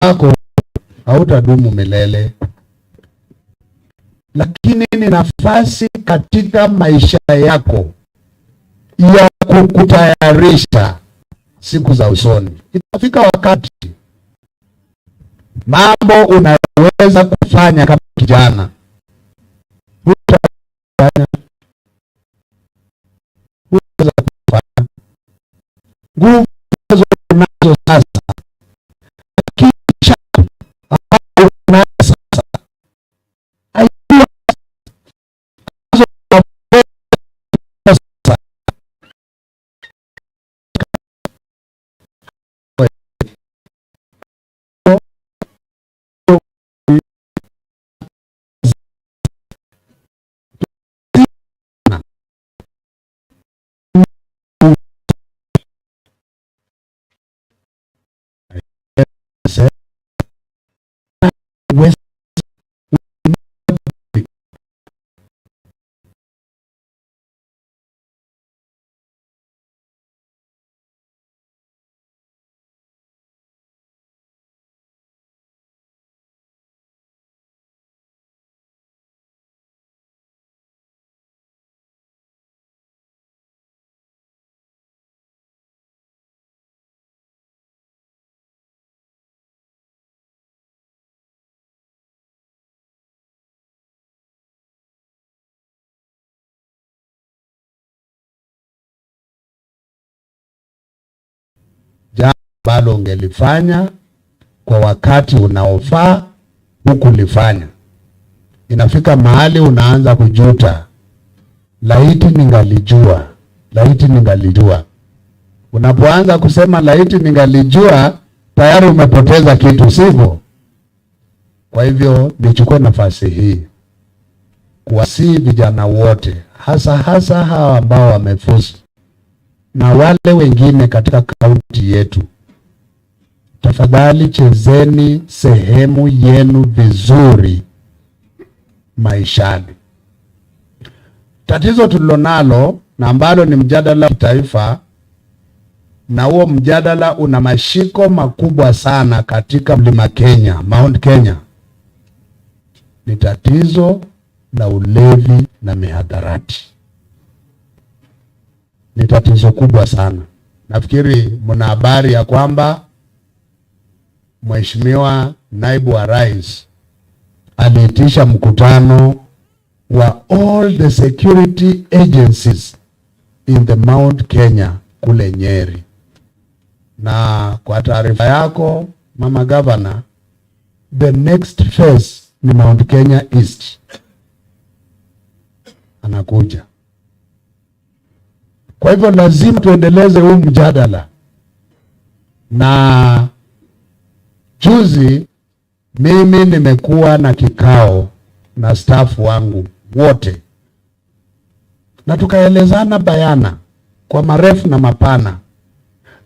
wako hautadumu milele, lakini ni nafasi katika maisha yako ya kukutayarisha siku za usoni. Itafika wakati mambo unaweza kufanya kama kijana hutafanya, nguvu unazo sasa, kisha sasa bado ungelifanya kwa wakati unaofaa, hukulifanya. Inafika mahali unaanza kujuta, laiti ningalijua, laiti ningalijua. Unapoanza kusema laiti ningalijua, tayari umepoteza kitu, sivyo? Kwa hivyo nichukue nafasi hii kuwasihi vijana wote, hasa hawa ambao wamefuzu na wale wengine katika kaunti yetu, tafadhali chezeni sehemu yenu vizuri maishani. Tatizo tulilonalo na ambalo ni mjadala wa kitaifa, na huo mjadala una mashiko makubwa sana katika mlima Kenya, Mount Kenya, ni tatizo la ulevi na mihadarati. Ni tatizo kubwa sana. Nafikiri mna habari ya kwamba Mheshimiwa Naibu wa Rais aliitisha mkutano wa all the security agencies in the Mount Kenya kule Nyeri. Na kwa taarifa yako Mama Governor, the next phase ni Mount Kenya East. Anakuja. Kwa hivyo lazima tuendeleze huu mjadala. Na juzi mimi nimekuwa na kikao na staff wangu wote, na tukaelezana bayana kwa marefu na mapana,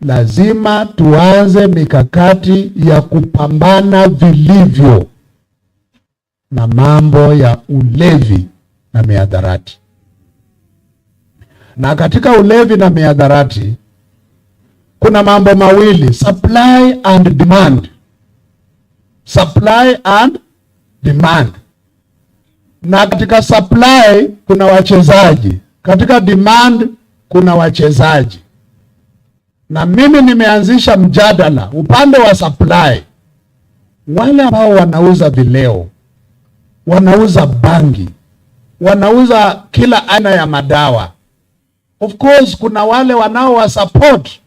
lazima tuanze mikakati ya kupambana vilivyo na mambo ya ulevi na mihadarati. Na katika ulevi na mihadarati kuna mambo mawili, supply and demand. Supply and demand. Na katika supply kuna wachezaji, katika demand kuna wachezaji. Na mimi nimeanzisha mjadala upande wa supply. Wale ambao wanauza vileo, wanauza bangi, wanauza kila aina ya madawa. Of course kuna wale wanao wa support.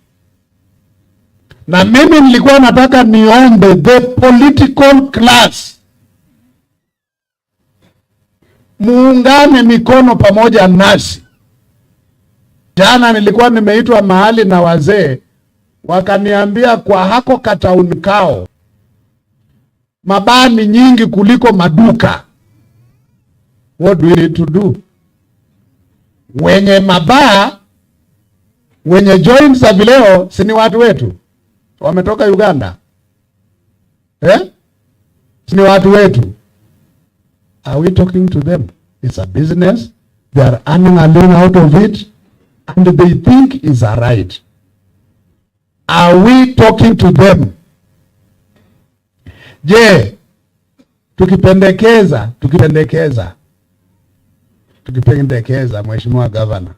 Na mimi nilikuwa nataka niombe the political class muungane mikono pamoja nasi. Jana nilikuwa nimeitwa mahali na wazee, wakaniambia kwa hako katauni kao mabaa ni nyingi kuliko maduka. What do we need to do? Wenye mabaa, wenye joints za vileo, si ni watu wetu? Wametoka Uganda. Si ni watu wetu? Are we talking to them? It's a business. They are earning a living out of it, and they think it's a right. Are we talking to them? Je, tukipendekeza Mheshimiwa Gavana,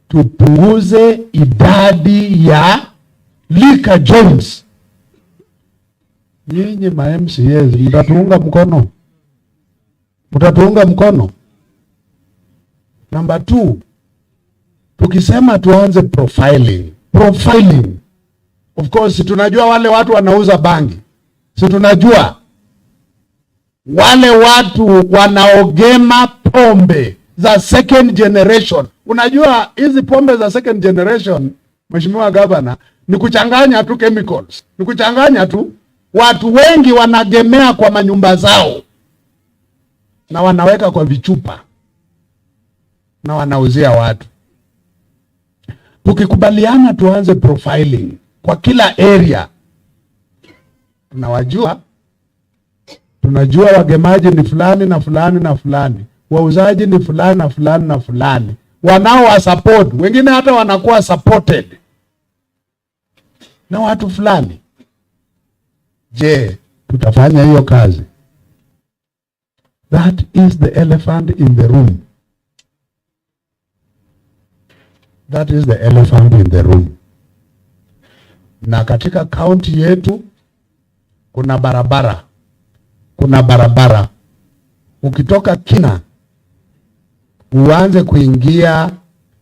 tupunguze idadi ya liquor joints, nyinyi ma MCAs mtatuunga mkono? Mtatuunga mkono? Number 2, tukisema tuanze profiling. Of course tunajua wale watu wanauza bangi. Si tunajua wale watu wanaogema pombe za second generation. Unajua hizi pombe za second generation, Mheshimiwa Gavana, ni kuchanganya tu chemicals. Ni kuchanganya tu. Watu wengi wanagemea kwa manyumba zao na wanaweka kwa vichupa na wanauzia watu. Tukikubaliana tuanze profiling kwa kila area, tunajua wagemaji ni fulani na fulani na fulani, wauzaji ni fulani na fulani na fulani, wanao wa support, wengine hata wanakuwa supported na watu fulani. Je, tutafanya hiyo kazi? That is the elephant in the room. That is the elephant in the room. Na katika kaunti yetu kuna barabara. Ukitoka Kina uanze kuingia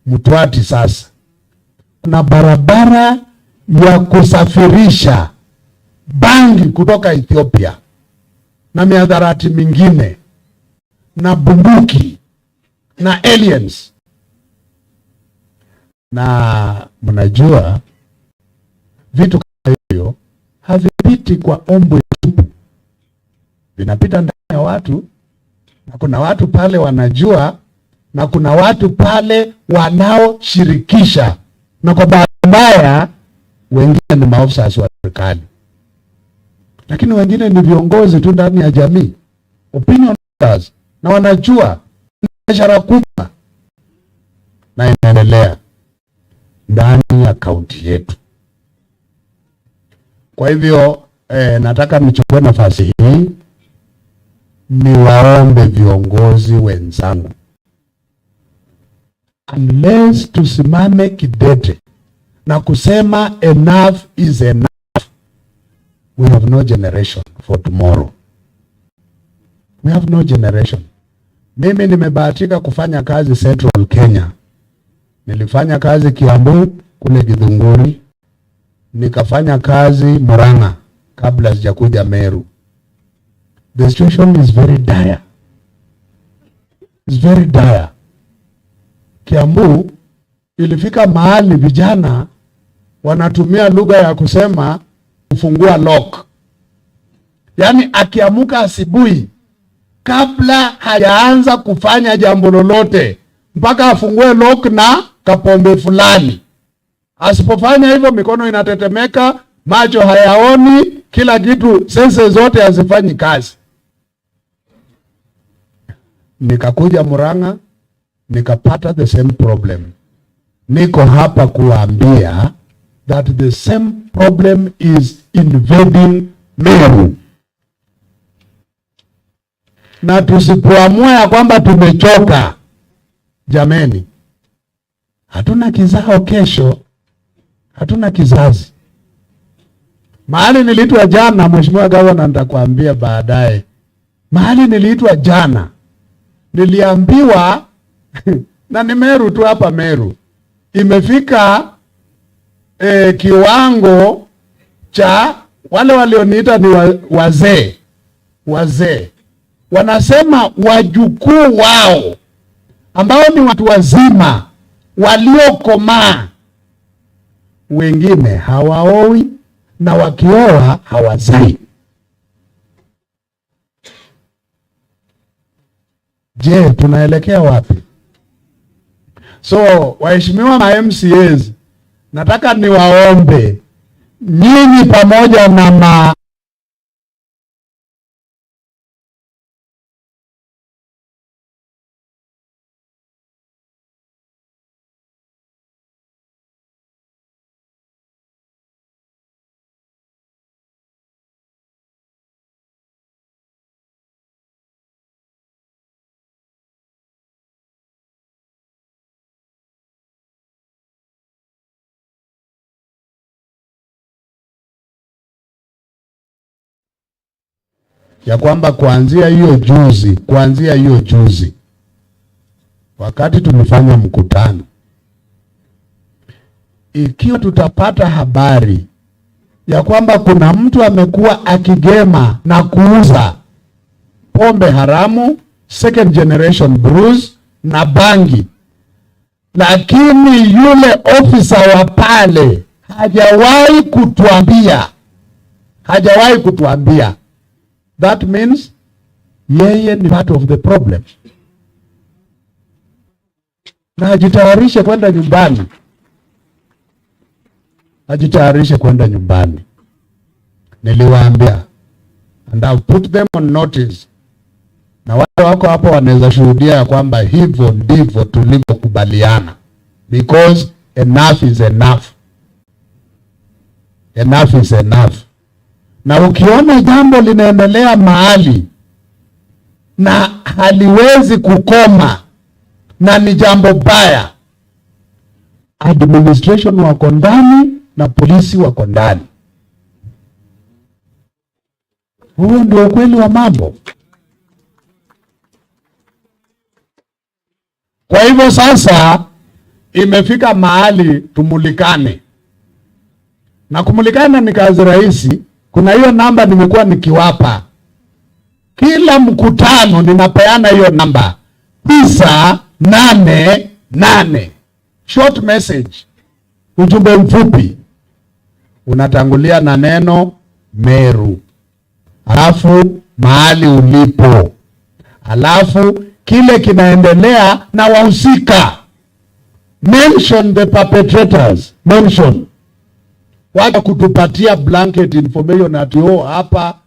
Mtwati sasa, kuna barabara ya kusafirisha bangi kutoka Ethiopia na mihadarati mingine na bunduki na aliens. Na mnajua vitu kama hivyo havipiti kwa ombwe tupu, vinapita ndani ya watu, na kuna watu pale wanajua, na kuna watu pale wanaoshirikisha, na kwa bahati mbaya wengine ni maafisa wa serikali, lakini wengine ni viongozi tu ndani ya jamii, opinion leaders, na wanajua biashara kubwa na inaendelea ndani ya kaunti yetu. Kwa hivyo nataka nichukue nafasi hii niwaombe viongozi wenzangu, unless tusimame kidete na kusema enough is enough, we have no generation for tomorrow. We have no generation. Mimi nimebahatika kufanya kazi Central Kenya. Nilifanya kazi Kiambu kule Githunguri, nikafanya kazi Murang'a kabla sijakuja Meru. The situation is very dire. It's very dire. Kiambu ilifika mahali vijana wanatumia lugha ya kusema kufungua lock. Yaani akiamuka asubuhi kabla hajaanza kufanya jambo lolote mpaka afungue lock na kapombe fulani. Asipofanya hivyo mikono inatetemeka, macho hayaoni, kila kitu, sense zote hazifanyi kazi. Nikakuja Murang'a, nikapata the same problem. Niko hapa kuambia that the same problem is invading Meru. Na tusipoamua ya kwamba tumechoka, jameni, hatuna kizao kesho, hatuna kizazi. Mahali niliitwa jana, Mheshimiwa Gavana, nitakwambia baadaye. Mahali niliitwa jana, niliambiwa na ni Meru tu, hapa Meru imefika kiwango cha wale walioniita ni wazee. Wanasema wajukuu wao ambao ni watu wazima waliokomaa, wengine hawaoi na wakioa hawazai. Je, tunaelekea wapi? So waheshimiwa ma MCAs, nataka niwaombe nyinyi pamoja na ya kwamba kuanzia hiyo juzi wakati tulifanya mkutano, ikiwa tutapata habari ya kwamba kuna mtu amekuwa akigema na kuuza pombe haramu, second generation brews na bangi, lakini yule ofisa wa pale hajawahi kutuambia, that means yeye ni part of the problem, na ajitayarishe kwenda nyumbani. Niliwaambia, and I've put them on notice, na wale wako hapo wanaweza shuhudia ya kwamba hivyo ndivyo tulivyokubaliana, because enough is enough. Enough is enough. Na ukiona jambo linaendelea mahali na haliwezi kukoma na ni jambo baya, administration wako ndani na polisi wako ndani. Huo ndio ukweli wa mambo. Kwa hivyo sasa imefika mahali tumulikane. Na kumulikana ni kazi rahisi. Kuna hiyo namba nimekuwa nikiwapa. Kila mkutano ninapeana hiyo namba 988. Short message. Ujumbe mfupi. Unatangulia na neno Meru. Alafu mahali ulipo. Alafu kile kinaendelea na wahusika. Mention the perpetrators. Mention. Wacha kutupatia blanket information ati hapa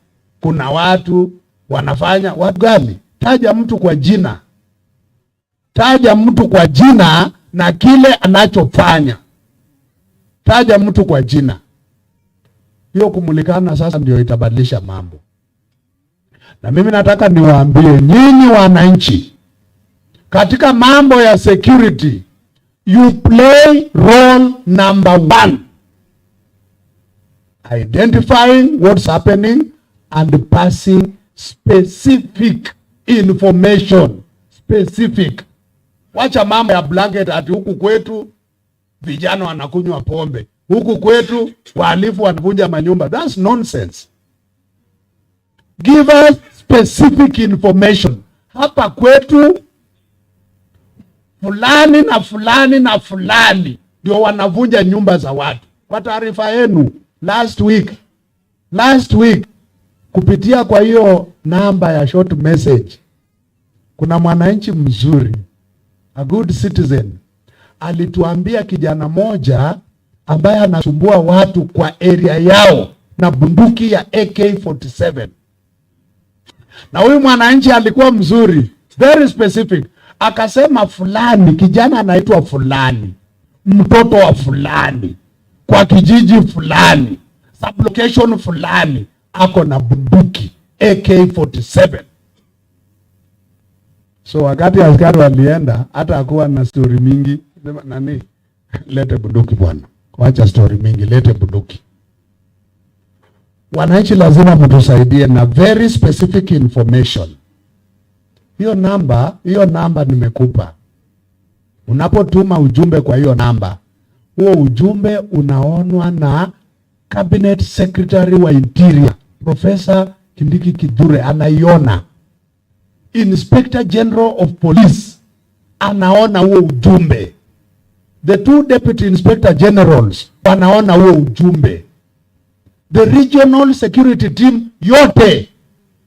kuna watu wanafanya watu gani? Taja mtu kwa jina. Taja mtu kwa jina na kile anachofanya. Taja mtu kwa jina. Hiyo kumulikana sasa ndio itabadilisha mambo. Na mimi nataka niwaambie nyinyi wananchi, katika mambo ya security, you play role number 1. Identifying what's happening and passing specific information. Specific. Wacha mambo ya blanket ati huku kwetu vijana wanakunywa pombe, huku kwetu wahalifu wanavunja manyumba. That's nonsense. Give us specific information. Hapa kwetu fulani na fulani na fulani ndio wanavunja nyumba za watu. Kwa taarifa yenu, last week kupitia kwa hiyo namba ya short message, kuna mwananchi mzuri, a good citizen, alituambia kijana moja ambaye anasumbua watu kwa area yao na bunduki ya AK-47. Na huyu mwananchi alikuwa mzuri, very specific. Akasema fulani, kijana anaitwa fulani, mtoto wa fulani, kwa kijiji fulani, sublocation fulani, ako na bunduki AK-47. So wakati askari walienda, hata hakuwa na story mingi. Sema nani? Lete bunduki bwana. Wacha story mingi, lete bunduki. Wananchi lazima mtusaidie na very specific information. Hiyo namba nimekupa. Unapotuma ujumbe kwa hiyo namba, huo ujumbe unaonwa na Cabinet Secretary wa Interior, Professor Kindiki Kithure anaiona. Inspector General of Police anaona huo ujumbe. The 2 Deputy Inspector Generals wanaona huo ujumbe. The Regional Security Team yote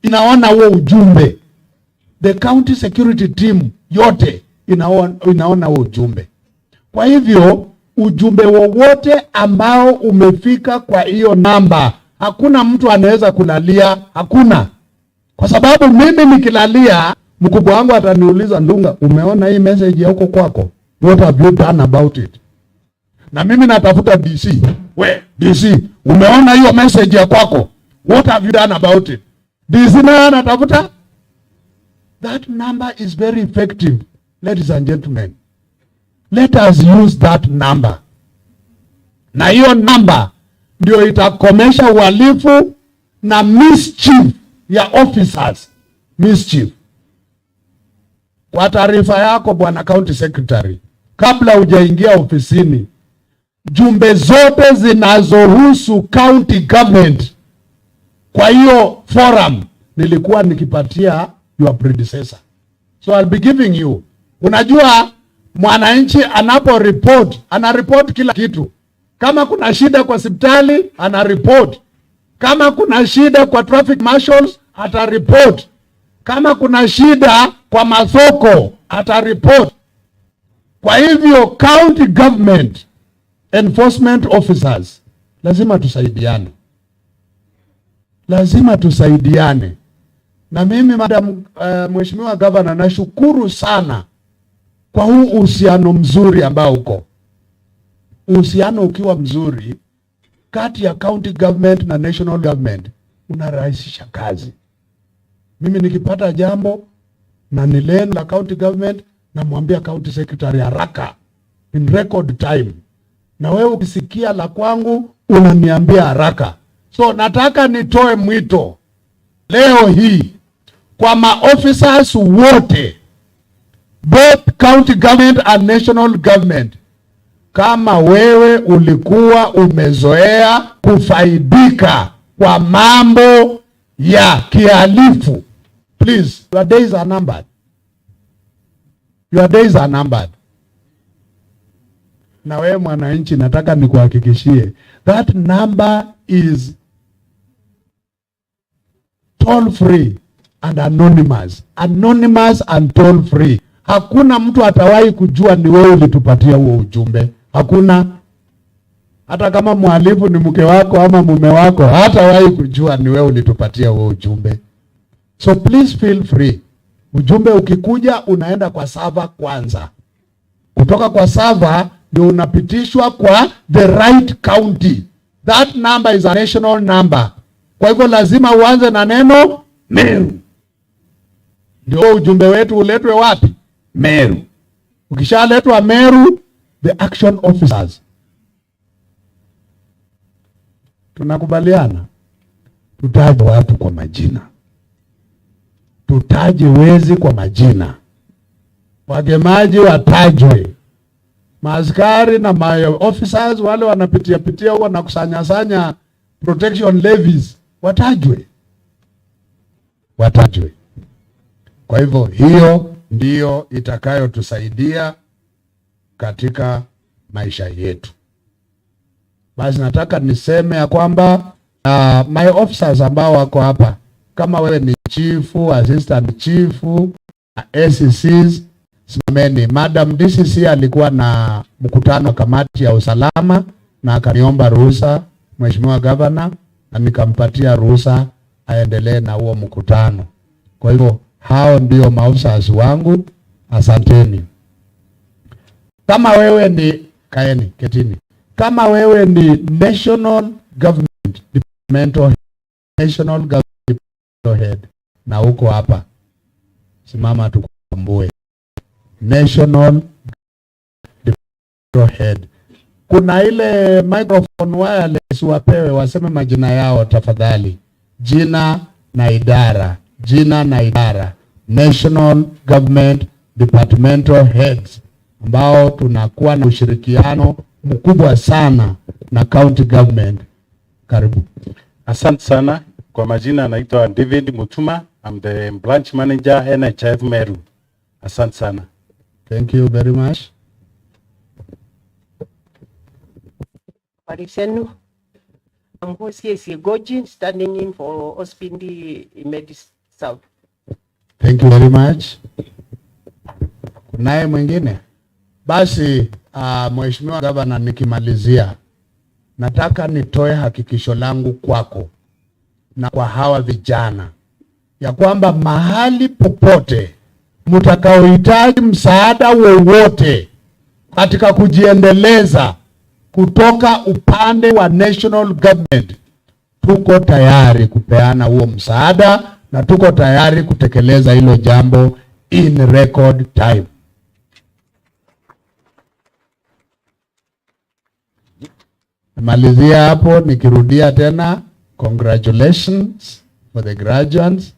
inaona huo ujumbe. The County Security Team yote inaona huo ujumbe. Kwa hivyo ujumbe wowote ambao umefika kwa hiyo namba, hakuna mtu anaweza kulalia, hakuna. Kwa sababu mimi nikilalia, mkubwa wangu ataniuliza, Ndunga, umeona hii message ya huko kwako? What have you done about it? Na mimi natafuta DC. We, DC, umeona hiyo message ya kwako? What have you done about it? DC na anatafuta. That number is very effective, ladies and gentlemen. Let us use that number. Na hiyo number ndio itakomesha uhalifu na mischief ya officers mischief. Kwa taarifa yako Bwana County Secretary, kabla hujaingia ofisini, jumbe zote zinazohusu county government kwa hiyo forum nilikuwa nikipatia your predecessor. So I'll be giving you. Unajua mwananchi anareport kila kitu. Kama kuna shida kwa hospitali anareport. Kama kuna shida kwa traffic marshals atareport. Kama kuna shida kwa masoko atareport. Kwa hivyo county government enforcement officers lazima tusaidiane. Lazima tusaidiane. Na mimi madam Mheshimiwa Governor, nashukuru sana kwa huu uhusiano mzuri ambao uko. Uhusiano ukiwa mzuri kati ya county government na national government unarahisisha kazi. Mimi nikipata jambo na nileno la county government na mwambia county secretary haraka in record time. Na wewe ukisikia la kwangu unaniambia haraka. So nataka nitoe mwito leo hii kwa maofficers wote, both county government and national government. Kama wewe ulikuwa umezoea kufaidika kwa mambo ya kihalifu, please, your days are numbered. Your days are numbered. Na wewe mwananchi, nataka nikuhakikishie that number is toll free and anonymous. Anonymous and toll free. Hakuna mtu atawahi kujua ni wewe ulitupatia huo ujumbe. Hakuna. Hata kama mhalifu ni mke wako ama mume wako, hatawahi kujua ni wewe ulitupatia huo ujumbe. So please feel free. Ujumbe ukikuja unaenda kwa server kwanza. Kutoka kwa server ndio unapitishwa kwa the right county. That number is a national number. Kwa hivyo lazima uanze na neno Meru. Ndio ujumbe wetu uletwe wapi? Meru. Ukishaletwa Meru, the action officers. Tunakubaliana? Tutaje watu kwa majina. Tutaje wezi kwa majina. Wagemaji watajwe. Maaskari na officers wale wanapitia huwa na kusanya protection levies watajwe. Kwa hivyo hiyo ndiyo itakayotusaidia katika maisha yetu. Basi nataka niseme ya kwamba my officers ambao wako hapa, kama wewe ni chifu, assistant chifu, SCCs, simameni. Madam DCC alikuwa na mkutano wa kamati ya usalama na akaniomba ruhusa Mheshimiwa Governor, na nikampatia ruhusa aendelee na huo mkutano. Kwa hivyo hao ndio maofisa wangu. Asanteni. Kama wewe ni ketini. Kama wewe ni national government departmental head na uko hapa, simama tukutambue. National departmental head. Kuna ile microphone wireless wapewe, waseme majina yao tafadhali. Jina na idara. National government departmental heads, ambao tunakuwa na ushirikiano mkubwa sana na county government. Karibu. Asante sana. Kwa majina naitwa David Mutuma. I'm the branch manager NHF Meru. Asante sana. Thank you very much. Parisenu, I'm Hosiesie Goji, standing in for Ospindi Medis South. Thank you very much. Kunaye mwingine? Basi Mheshimiwa Governor, nikimalizia nataka nitoe hakikisho langu kwako na kwa hawa vijana ya kwamba mahali popote mtakaohitaji msaada wowote katika kujiendeleza kutoka upande wa national government, tuko tayari kupeana huo msaada na tuko tayari kutekeleza hilo jambo in record time. Malizia hapo nikirudia tena, congratulations for the graduates,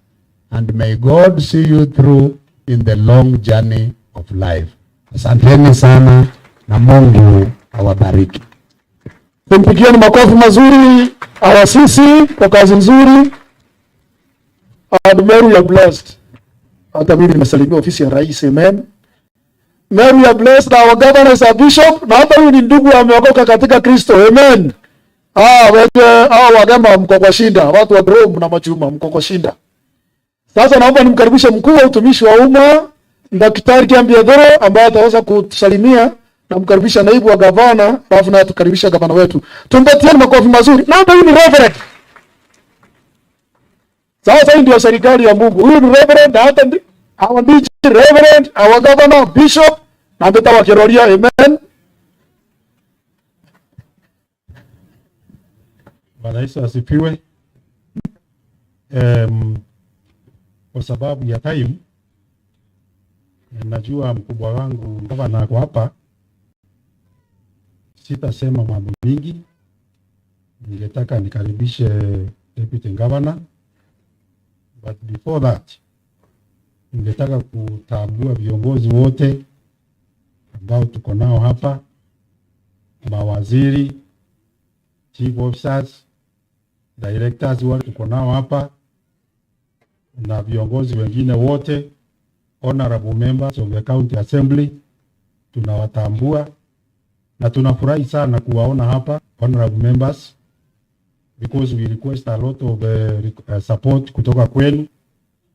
and may God see you through in the long journey of life. Asanteni sana na Mungu awabariki. Tumpigieni makofi mazuri awasisi kwa kazi nzuri. And Meru, you are blessed. Hata mimi nimesalimia ofisi ya rais. Amen. Meru, you are blessed. Our governor is a bishop. Na hata huyu ni ndugu ameokoka katika Kristo. Amen. Wagema mko kwa shinda. Watu wa Rome na Majuma mko kwa shinda. Sasa naomba nimkaribishe mkuu wa utumishi wa umma Daktari Kiambiadhoro ambaye ataweza kutusalimia, na mkaribisha naibu wa gavana, alafu na tukaribisha gavana wetu. Tumpatieni makofi mazuri. Na hata huyu ni reverend. Sasa hii ndio serikali ya Mungu. Huyu ni reverend, hata hawa ndi reverend, hawa governor, bishop, na mbeta kiroria. Amen. Bwana Yesu asifiwe. Kwa sababu ya time, najua mkubwa wangu gavana ako hapa, sitasema mambo mingi. Ningetaka nikaribishe deputy governor, but before that ningetaka kutambua viongozi wote ambao tuko nao hapa, mawaziri, chief officers, directors wale tuko nao hapa, na viongozi wengine wote, honorable members of the county assembly. Tunawatambua na tunafurahi sana kuwaona hapa, honorable members, because we request a lot of support kutoka kwenu,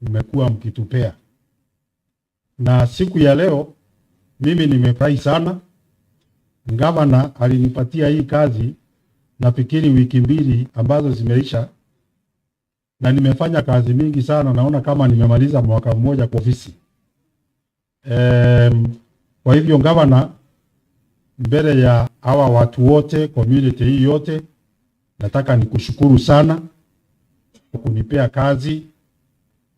mmekuwa mkitupea. Na siku ya leo mimi nimefurahi sana. Gavana alinipatia hii kazi nafikiri wiki mbili ambazo zimeisha, na nimefanya kazi mingi sana. Naona kama nimemaliza mwaka mmoja kwa ofisi. Kwa hivyo gavana, mbele ya hawa watu wote, community hii yote, nataka nikushukuru sana kwa kunipea kazi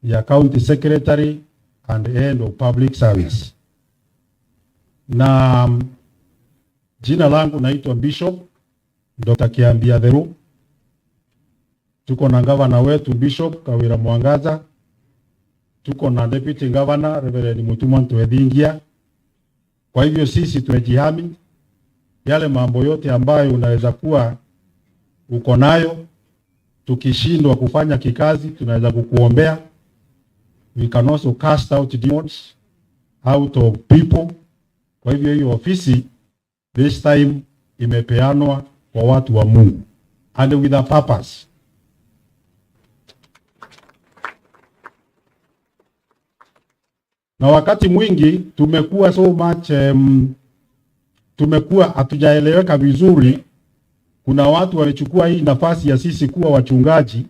ya county secretary and head of public service. Na jina langu naitwa Bishop Dr. Kiambiadhoro. Tuko na gavana wetu Bishop Kawira Mwangaza, tuko na deputy governor Reverend Mutuma Ntwethingia. Kwa hivyo sisi tumejihami yale mambo yote ambayo unaweza kuwa uko nayo. Tukishindwa kufanya kikazi, tunaweza kukuombea. We can also cast out demons out of people. Kwa hivyo hiyo ofisi this time imepeanwa kwa watu wa Mungu, and with a purpose. Na wakati mwingi tumekuwa so much tumekuwa hatujaeleweka vizuri. Kuna watu walichukua hii nafasi ya sisi kuwa wachungaji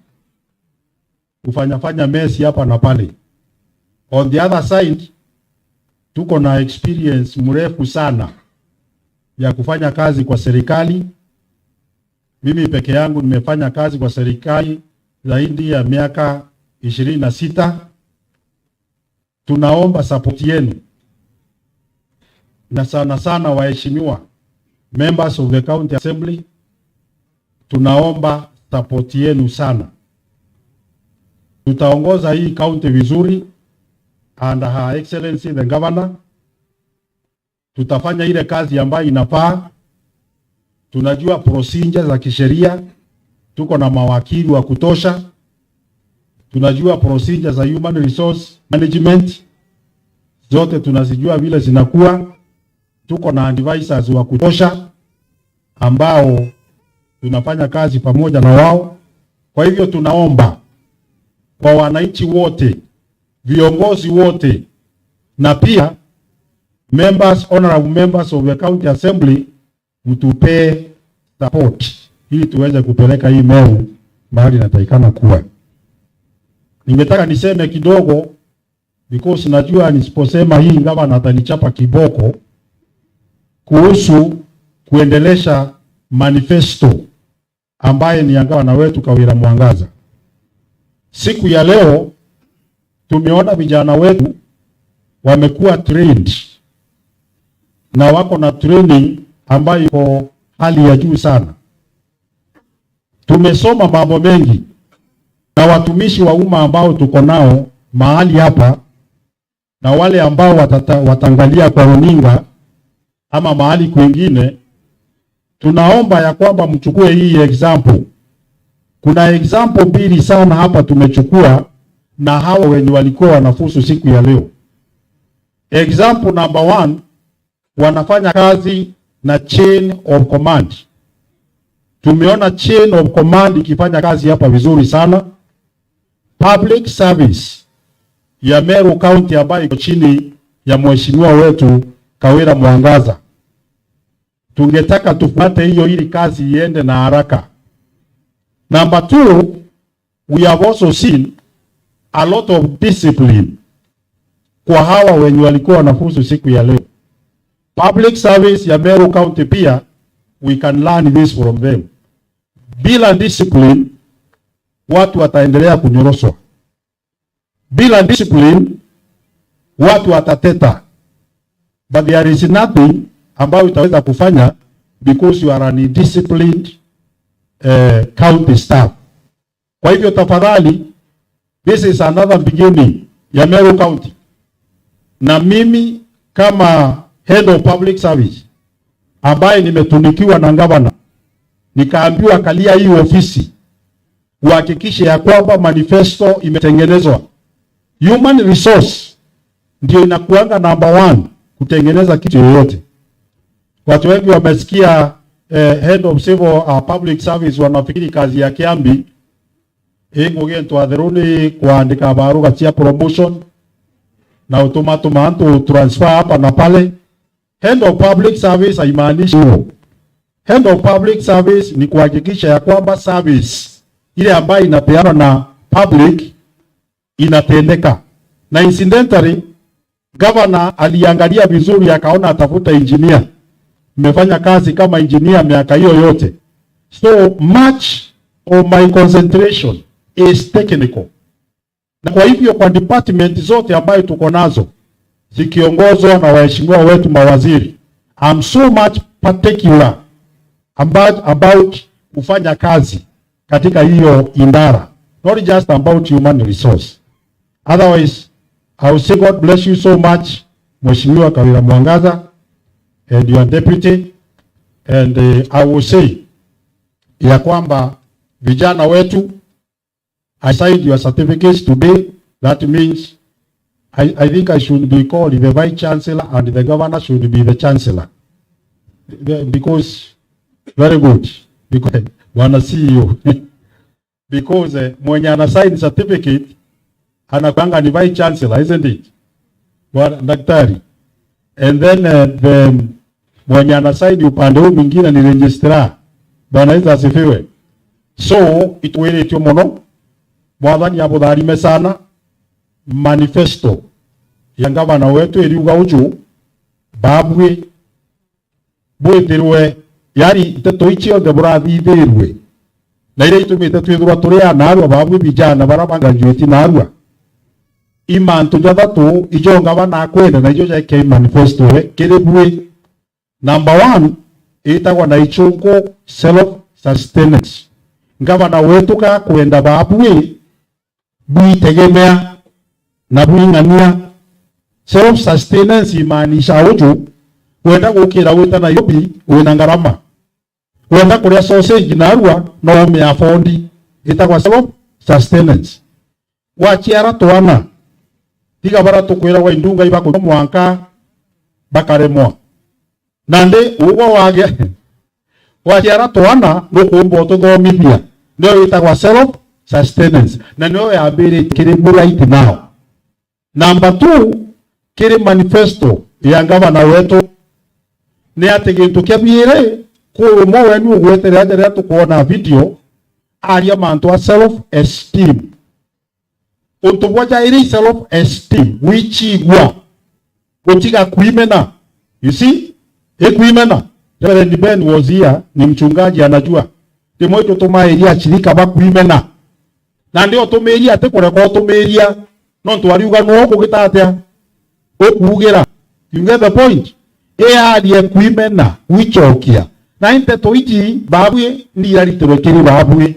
kufanya mesi hapa na pale. On the other side, tuko na experience mrefu sana ya kufanya kazi kwa serikali. Mimi peke yangu nimefanya kazi kwa serikali zaidi ya miaka 26. Tunaomba support yenu, na sana sana waheshimiwa members of the county assembly, tunaomba support yenu sana. Tutaongoza hii county vizuri under her excellency the governor. Tutafanya ile kazi ambayo inafaa. Tunajua procedures za kisheria, tuko na mawakili wa kutosha. Tunajua procedures za human resource management, zote tunazijua vile zinakuwa. Tuko na advisors wa kutosha ambao tunafanya kazi pamoja na wao. Kwa hivyo tunaomba kwa wananchi wote, viongozi wote, na pia members, honorable members of the county assembly, mtupe support ili tuweze kupeleka hii Meru mahali inatakikana kuwa. Ningetaka niseme kidogo because najua nisiposema hii gavana atanichapa kiboko, kuhusu kuendelesha manifesto ambaye ni gavana wetu Kawira Mwangaza. Siku ya leo tumeona vijana wetu wamekuwa trained na wako na training ambayo iko hali ya juu sana. Tumesoma mambo mengi na watumishi wa umma ambao tuko nao mahali hapa na wale ambao wataangalia kwa runinga ama mahali kwingine, tunaomba ya kwamba mchukue hii example. Kuna example mbili sana hapa tumechukua na hawa wenye walikuwa wanafusu siku ya leo. Example number 1, wanafanya kazi na chain of command. Tumeona chain of command ikifanya kazi hapa vizuri sana. Public service ya Meru County ambayo iko chini ya mheshimiwa wetu Kawira Mwangaza, tungetaka tufuate hiyo ili kazi iende na haraka. Number 2, we have also seen a lot of discipline kwa hawa wenye walikuwa wanafuzu siku ya leo. Public service ya Meru County pia, we can learn this from them. Bila discipline, watu wataendelea kunyoroswa. Bila discipline, watu watateta. But there is nothing ambayo utaweza kufanya because you are an undisciplined county staff. Kwa hivyo tafadhali, this is another beginning ya Meru County. Na mimi kama head of public service ambaye nimetunikiwa na gavana, nikaambiwa kalia hii ofisi uhakikishe ya kwamba manifesto imetengenezwa. Human resource ndio inakuanga number 1 kutengeneza kitu yoyote. Watu wengi wamesikia head of civil public service wanafikiri kazi ya Kiambi ngogento atheruni kuandika baruga cia promotion na automatic transfer hapa na pale. Head of public service haimaanishi huo. Head of public service ni kuhakikisha ya kwamba service ile ambayo inapeanwa na public inatendeka. Na incidentally, governor aliangalia vizuri akaona atafuta engineer. Nimefanya kazi kama engineer miaka hiyo yote. So much of my concentration is technical. Na kwa hivyo kwa department zote ambayo tuko nazo zikiongozwa na waheshimiwa wetu mawaziri, I'm so much particular about kufanya kazi katika hiyo indara, not just about human resource. Otherwise, I will say God bless you so much, Mheshimiwa Kawira Mwangaza and your deputy, and I will say ya kwamba vijana wetu, I signed your certificates today. That means I think I should be called the Vice Chancellor and the Governor should be the Chancellor. Because, very good, because wana CEO. Because mwenye ana sign certificate anakuanga ni Vice Chancellor, isn't it? Daktari. And then the mwenye ana sign upande huu mwingine ni registrar. Bwana Yesu asifiwe. So itweretio muno mwathani abutharime sana manifesto ya gavana wetu iriuga uju babwe bweterwe yari teto icio de burathithirwe na ile itumite twithura turi anarwa babwe vijana barabanga jueti narwa imantu jathatu ijo gavana akwenda na ijo jake manifesto we kirebwe. Number 1 itagwa na ichungo self sustenance. Gavana wetu ka kwenda babwe bwitegemea na bwingania. Self sustenance imaanisha uju wenda gukira wita na yobi wina ngarama, wenda kuria sausage narua no me afondi, itagwa self sustenance. Wachiara twana tiga bara tukwira wa indunga ibako mwanka bakaremwa nande ugo wage wachiara twana nukumbo tuthomithia no itagwa self sustenance na no yambire kiri right now. Number 2 kiri manifesto ya gavana wetu ni ati gintu kiabire ko mo wenu ugwetere ajere tukuona video aria mantu self esteem untuboja iri self esteem wichigwa utiga kuimena. You see ekuimena Reverend Ben was here, ni mchungaji anajua timoito tumairia chirika bakuimena na ndio tumeria te kureko tumeria no twariuga no kugitatia okugira. You get the point? Aria kuimena wichokia na inte toiti babwe ni yari turokiri babwe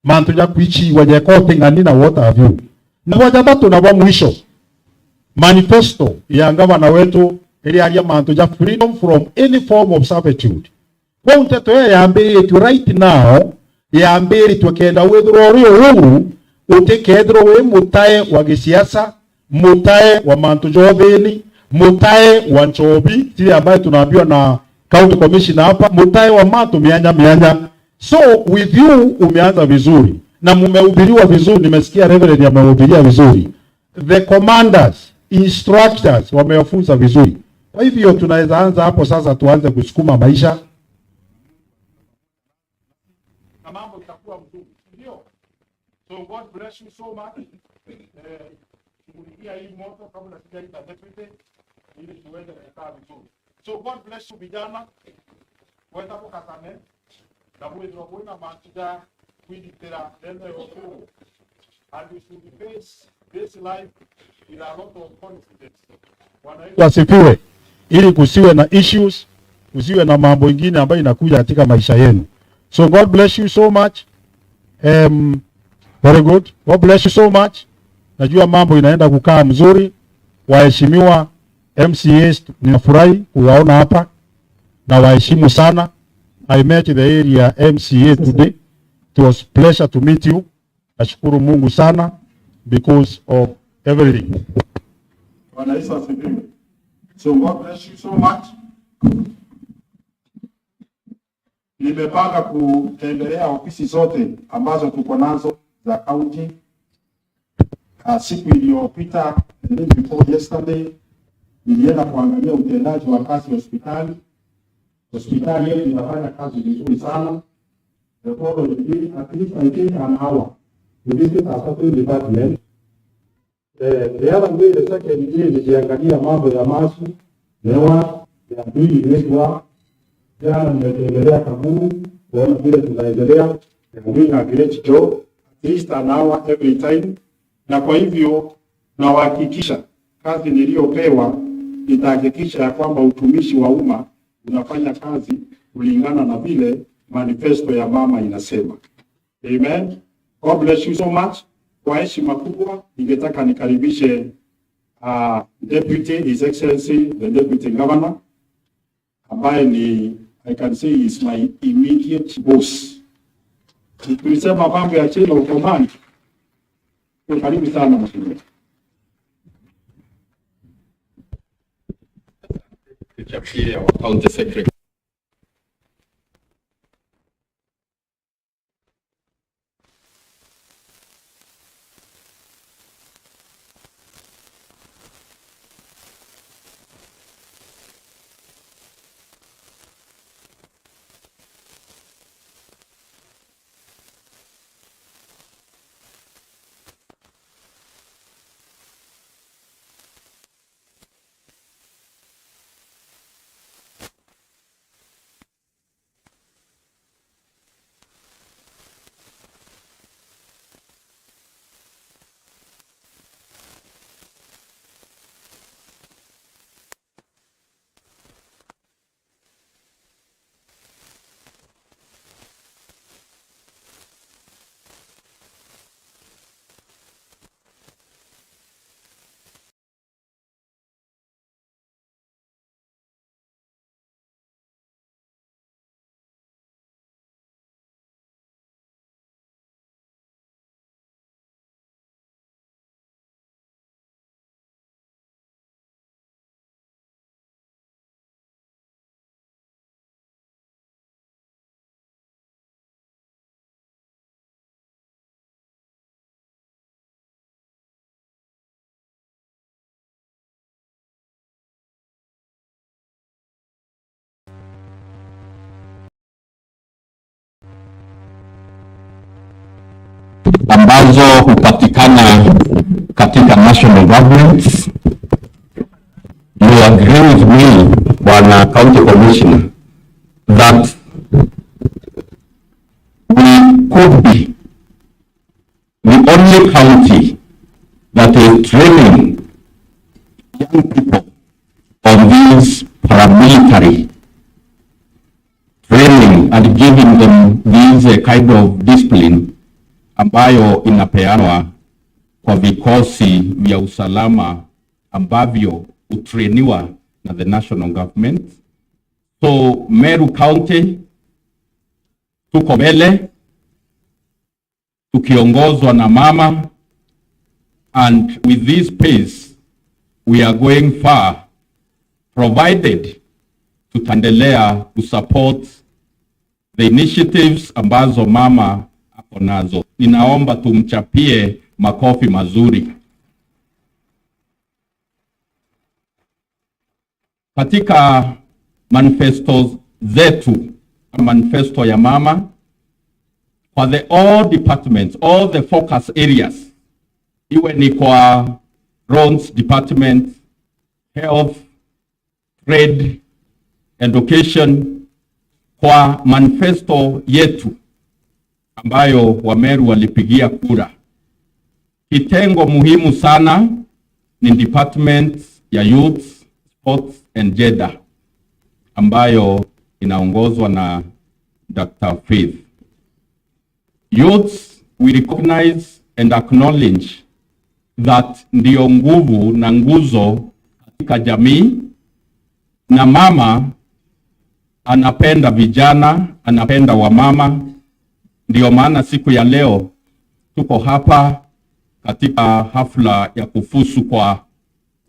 mantu ya kuichi wajekote ngani na what have you. Na wajabatu na wa mwisho manifesto ya gavana wetu ili alia mantu ya freedom from any form of servitude. Kwa unteto ya ambiri tu right now ya ambiri tu kenda wedrori uhuru utekedro we mutae wa gisiasa, mutae wa mantu joveni, mutae wa nchobi tili ambaye tunaambiwa na county commissioner hapa, mutae wa matu mianya. So with you umeanza vizuri na mumehubiriwa vizuri, nimesikia reverend amehubiria vizuri. The commanders, instructors wamewafunza vizuri. Kwa hivyo tunaweza anza hapo sasa, tuanze kusukuma maisha na mambo itakuwa mzuri, ndio. So God bless you so much. Shughulikia hii moto kabla sijaita deputy ili tuweze kukaa vizuri. So God bless you vijana. Wenda mukasane na mwezi wa kuona matuja kuiditera nende yoku. And we should face this life with a lot of confidence. Wasifiwe, ili kusiwe na issues, kusiwe na mambo ingine ambayo inakuja katika maisha yenu. So God bless you so much. Very good. God bless you so much. Najua mambo inaenda kukaa mzuri. Waheshimiwa MCAs, ninafurahi kuwaona hapa na waheshimu sana. I met the area MCA today. It was pleasure to meet you. Nashukuru Mungu sana because of everything. Bwana Yesu asifiwe. So God bless you so much. Nimepanga kutembelea ofisi zote ambazo tuko nazo za county. Siku iliyopita, the day before yesterday, nilienda kuangalia utendaji wa kazi hospitali. Hospitali yetu inafanya kazi vizuri sana. The following day, at least I think an hour to visit our hospital department. The other day, the second day, niliangalia mambo ya masu, newa, ya doing great work. Jana nimetembelea Kaburu, kuona vile tunaendelea, doing a great job, at least an hour every time. Na kwa hivyo, nawahakikisha kazi niliyopewa, nitahakikisha ya kwamba utumishi wa umma unafanya kazi kulingana na vile manifesto ya mama inasema. Amen. God bless you so much. Kwa heshima kubwa, ningetaka nikaribishe Deputy His Excellency, the Deputy Governor, ambaye ni, I can say is my immediate boss. Tulisema mambo ya chain of command. Karibu sana mheshimiwa. Chapia wa County Secretary. ambazo hupatikana katika national government. You agree with me, Bwana County Commissioner, that we could be the only county that is training young people on these paramilitary training and giving them these kind of discipline ambayo inapeanwa kwa vikosi vya usalama ambavyo utrainiwa na the national government. So Meru County tuko mbele tukiongozwa na mama, and with this pace we are going far, provided tutaendelea kusupport the initiatives ambazo mama ako nazo. Ninaomba tumchapie makofi mazuri. Katika manifesto zetu, manifesto ya mama, for the all departments, all the focus areas, iwe ni kwa roads department, health, trade, education, kwa manifesto yetu ambayo Wameru walipigia kura, kitengo muhimu sana ni department ya youth, sports and gender ambayo inaongozwa na Dr. Faith. Youths, we recognize and acknowledge that ndio nguvu na nguzo katika jamii, na mama anapenda vijana, anapenda wamama. Ndio maana siku ya leo tuko hapa katika hafla ya kufusu kwa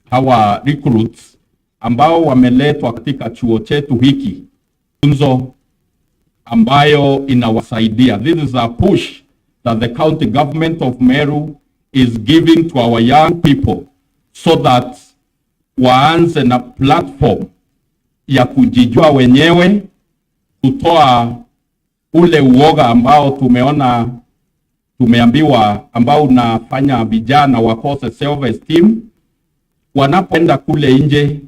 hawa recruits ambao wameletwa katika chuo chetu hiki, funzo ambayo inawasaidia. This is a push that the county government of Meru is giving to our young people so that waanze na platform ya kujijua wenyewe, kutoa ule uoga ambao tumeambiwa ambao unafanya vijana wakose self-esteem. Wanapoenda kule nje,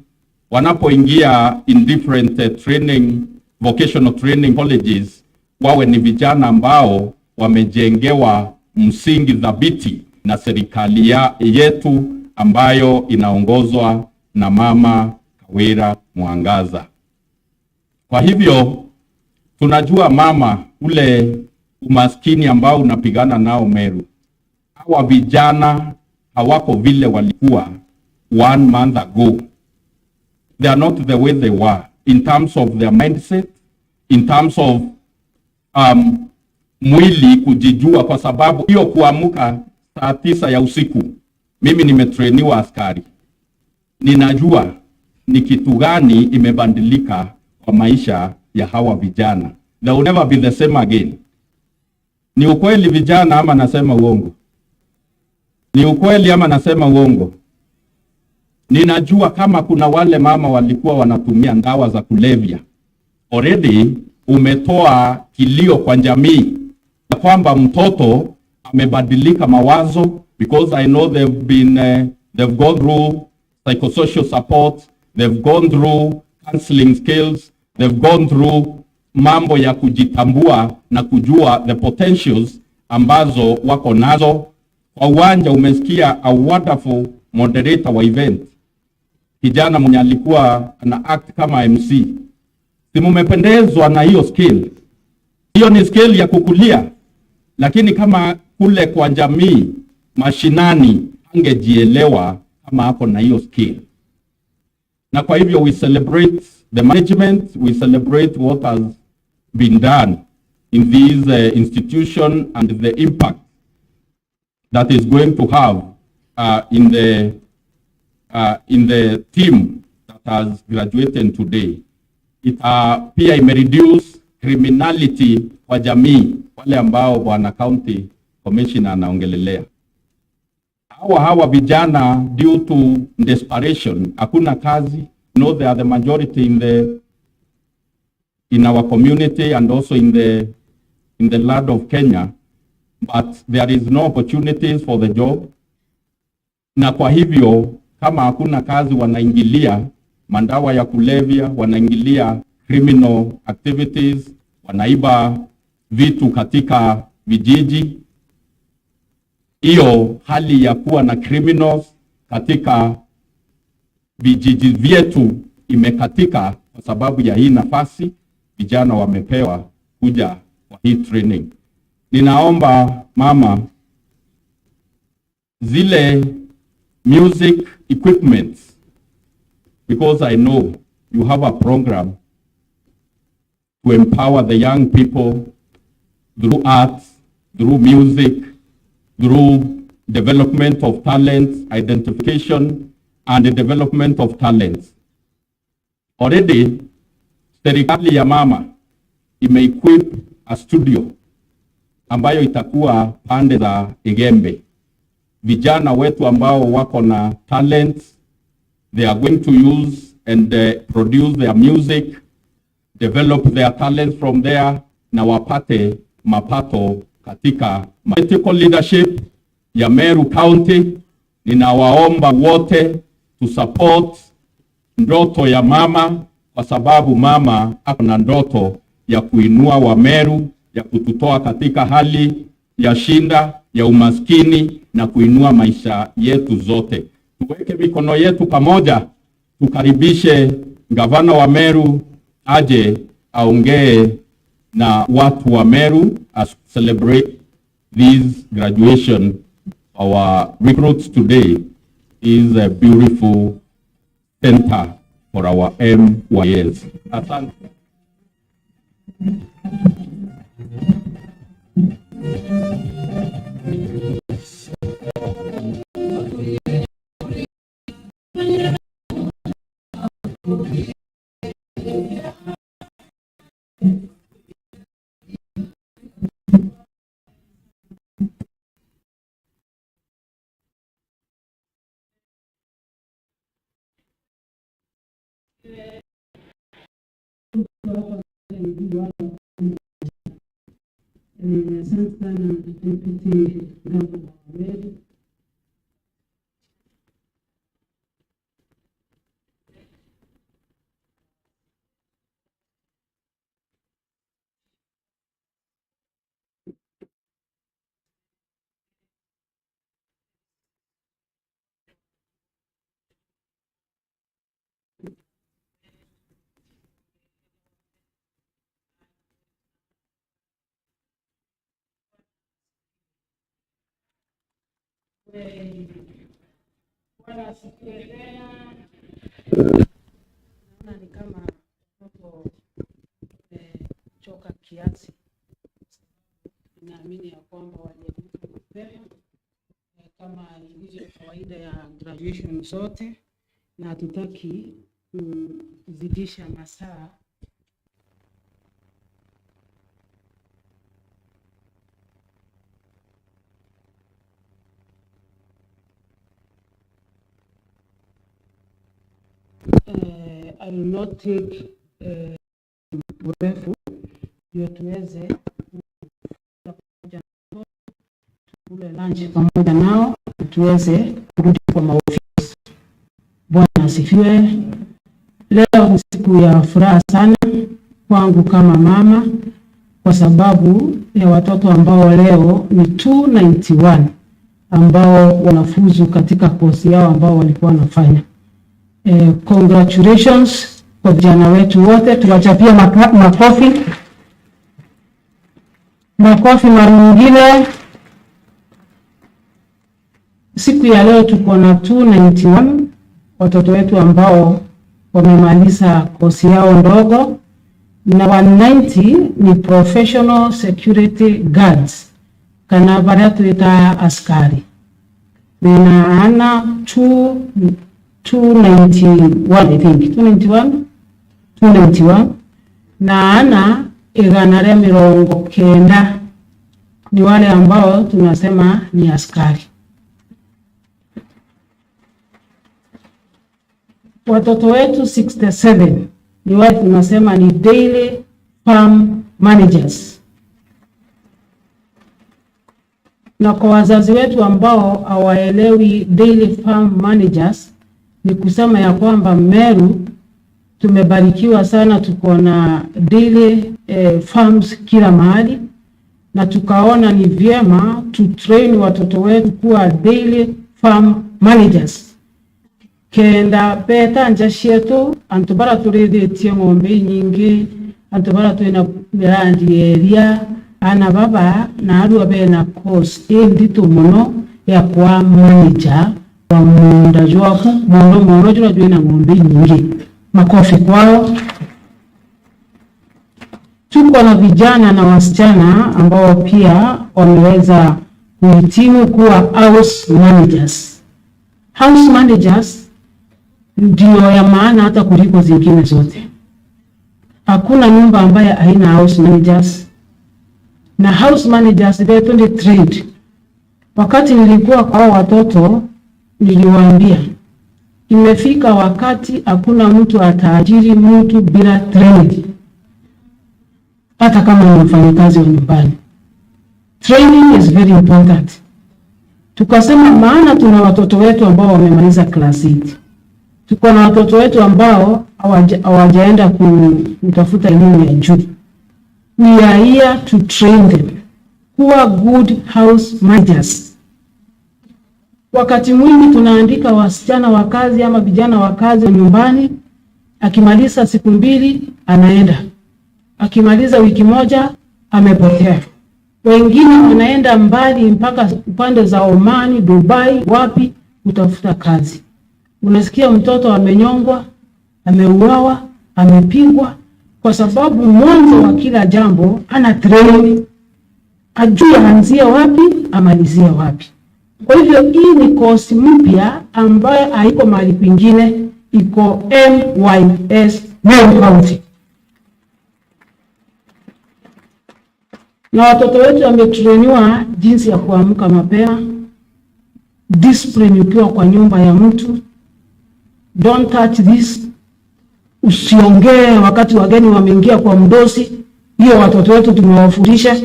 wanapoingia in different training, vocational training colleges, wawe ni vijana ambao wamejengewa msingi thabiti na serikali yetu ambayo inaongozwa na Mama Kawira Mwangaza. Kwa hivyo tunajua mama, ule umaskini ambao unapigana nao Meru, hawa vijana hawako vile walikuwa 1 month ago. They are not the way they were in terms of their mindset, in terms of mwili kujijua, kwa sababu hiyo kuamka saa 9 ya usiku, mimi nimetrainiwa askari, ninajua ni kitu gani imebadilika kwa maisha ya hawa vijana. They will never be the same again. Ni ukweli vijana ama nasema uongo? Ni ukweli ama nasema uongo? Ninajua kama kuna wale mama walikuwa wanatumia dawa za kulevya, already umetoa kilio kwa jamii ya kwamba mtoto amebadilika mawazo, because I know they've gone through psychosocial support, they've gone through counseling skills, they've gone through mambo ya kujitambua na kujua the potentials ambazo wako nazo. Kwa uwanja umesikia a wonderful moderator wa event, kijana mwenye alikuwa ana act kama MC. Si mumependezwa na hiyo skill? Hiyo ni skill ya kukulia, lakini kama kule kwa jamii mashinani angejielewa kama hapo na hiyo skill. Na kwa hivyo we celebrate the management, we celebrate what has been done in this institution and the impact that is going to have in the team that has graduated today. It pia imereduce criminality kwa jamii, wale ambao bwana county commissioner anaongelelea. Hawa vijana due to desperation, hakuna kazi. No, they are the majority in our community and also in the land of Kenya, but there is no opportunities for the job. Na kwa hivyo kama hakuna kazi, wanaingilia mandawa ya kulevya, wanaingilia criminal activities, wanaiba vitu katika vijiji. Hiyo hali ya kuwa na criminals katika vijiji vyetu imekatika kwa sababu ya hii nafasi vijana wamepewa kuja kwa hii training. ninaomba mama, zile music equipments, because I know you have a program to empower the young people through arts, through music, through development of talents, identification, and the development of talents. Already, serikali ya mama imeequip a studio ambayo itakuwa pande za Igembe. Vijana wetu ambao wako na talents, they are going to use and produce their music, develop their talents from there, na wapate mapato katika political leadership ya Meru County. Ninawaomba wote to support ndoto ya mama, kwa sababu mama ako na ndoto ya kuinua wa Meru, ya kututoa katika hali ya shinda, ya umaskini, na kuinua maisha yetu zote. Tuweke mikono yetu pamoja, tukaribishe gavana wa Meru aje aongee na watu wa Meru as celebrate this graduation. Our recruits today is a beautiful center for our MYS. Asante. Asante sana Deputy Governor wa Meru. Bwana asifiwe tena. Naona ni kama hapo choka kiasi. Naamini ya kwamba waliamka mapema kama ilivyo kawaida ya graduation zote, na hatutaki kuzidisha masaa. I will not take urefu ndio tuweze kula lunch pamoja nao, tuweze kurudi kwa maofisi. Bwana asifiwe. Leo ni siku ya furaha sana kwangu kama mama, kwa sababu ya watoto ambao leo ni 291 ambao wanafuzu katika kozi yao ambao walikuwa wanafanya. Congratulations kwa vijana wetu wote, tuwachapie makofi. Makofi mara nyingine. Siku ya leo tuko na 291 watoto wetu ambao wamemaliza kozi yao ndogo, na 190 ni professional security guards, kana baratu ita askari. Na ana 291 I think 291 na ana iganare mirongo kenda ni wale ambao tunasema ni askari. Watoto wetu 67 ni wale tunasema ni daily farm managers. Na kwa wazazi wetu ambao hawaelewi daily farm managers, ni kusema ya kwamba Meru tumebarikiwa sana, tuko na daily farms kila mahali, na tukaona ni vyema to train watoto wetu kuwa daily farm managers. Kenda peta njashietu antubara turethetie ng'ombe nyingi, antubara tuina mirandi area, ana baba na aru abe na course ndito muno ya kwa manager wa munda jwaku muno jwa jina ngombe nyingi. Makofi kwao. Tuko na vijana na wasichana ambao pia wameweza kuhitimu kuwa house managers. House managers ndio ya maana hata kuliko zingine zote. Hakuna nyumba ambaye haina house managers. Na house managers they don't trade. Wakati nilikuwa kwa watoto niliwaambia imefika wakati hakuna mtu ataajiri mtu bila trade. Hata kama ni mfanyakazi wa nyumbani. Training is very important. Tukasema maana tuna watoto wetu ambao wamemaliza class 8. Tuko na watoto wetu ambao hawajaenda kutafuta elimu ya juu. We are here to train them. Kuwa good house managers. Wakati mwingi tunaandika wasichana wa kazi ama vijana wa kazi nyumbani, akimaliza siku 2 anaenda. Akimaliza wiki moja amepotea. Wengine wanaenda mbali mpaka upande za Omani, Dubai, wapi kutafuta kazi. Unasikia mtoto amenyongwa, ameuawa, amepigwa kwa sababu mwanzo wa kila jambo ana training. Ajue aanzie wapi, amalizie wapi. Kwa hivyo hii ni course mpya ambayo haiko mahali kwingine, iko MYS Meru County. Na watoto wetu wametrainiwa jinsi ya kuamka mapema, discipline ukiwa kwa nyumba ya mtu, don't touch this, usiongee wakati wageni wameingia kwa mdosi. Hiyo watoto wetu tumewafundisha.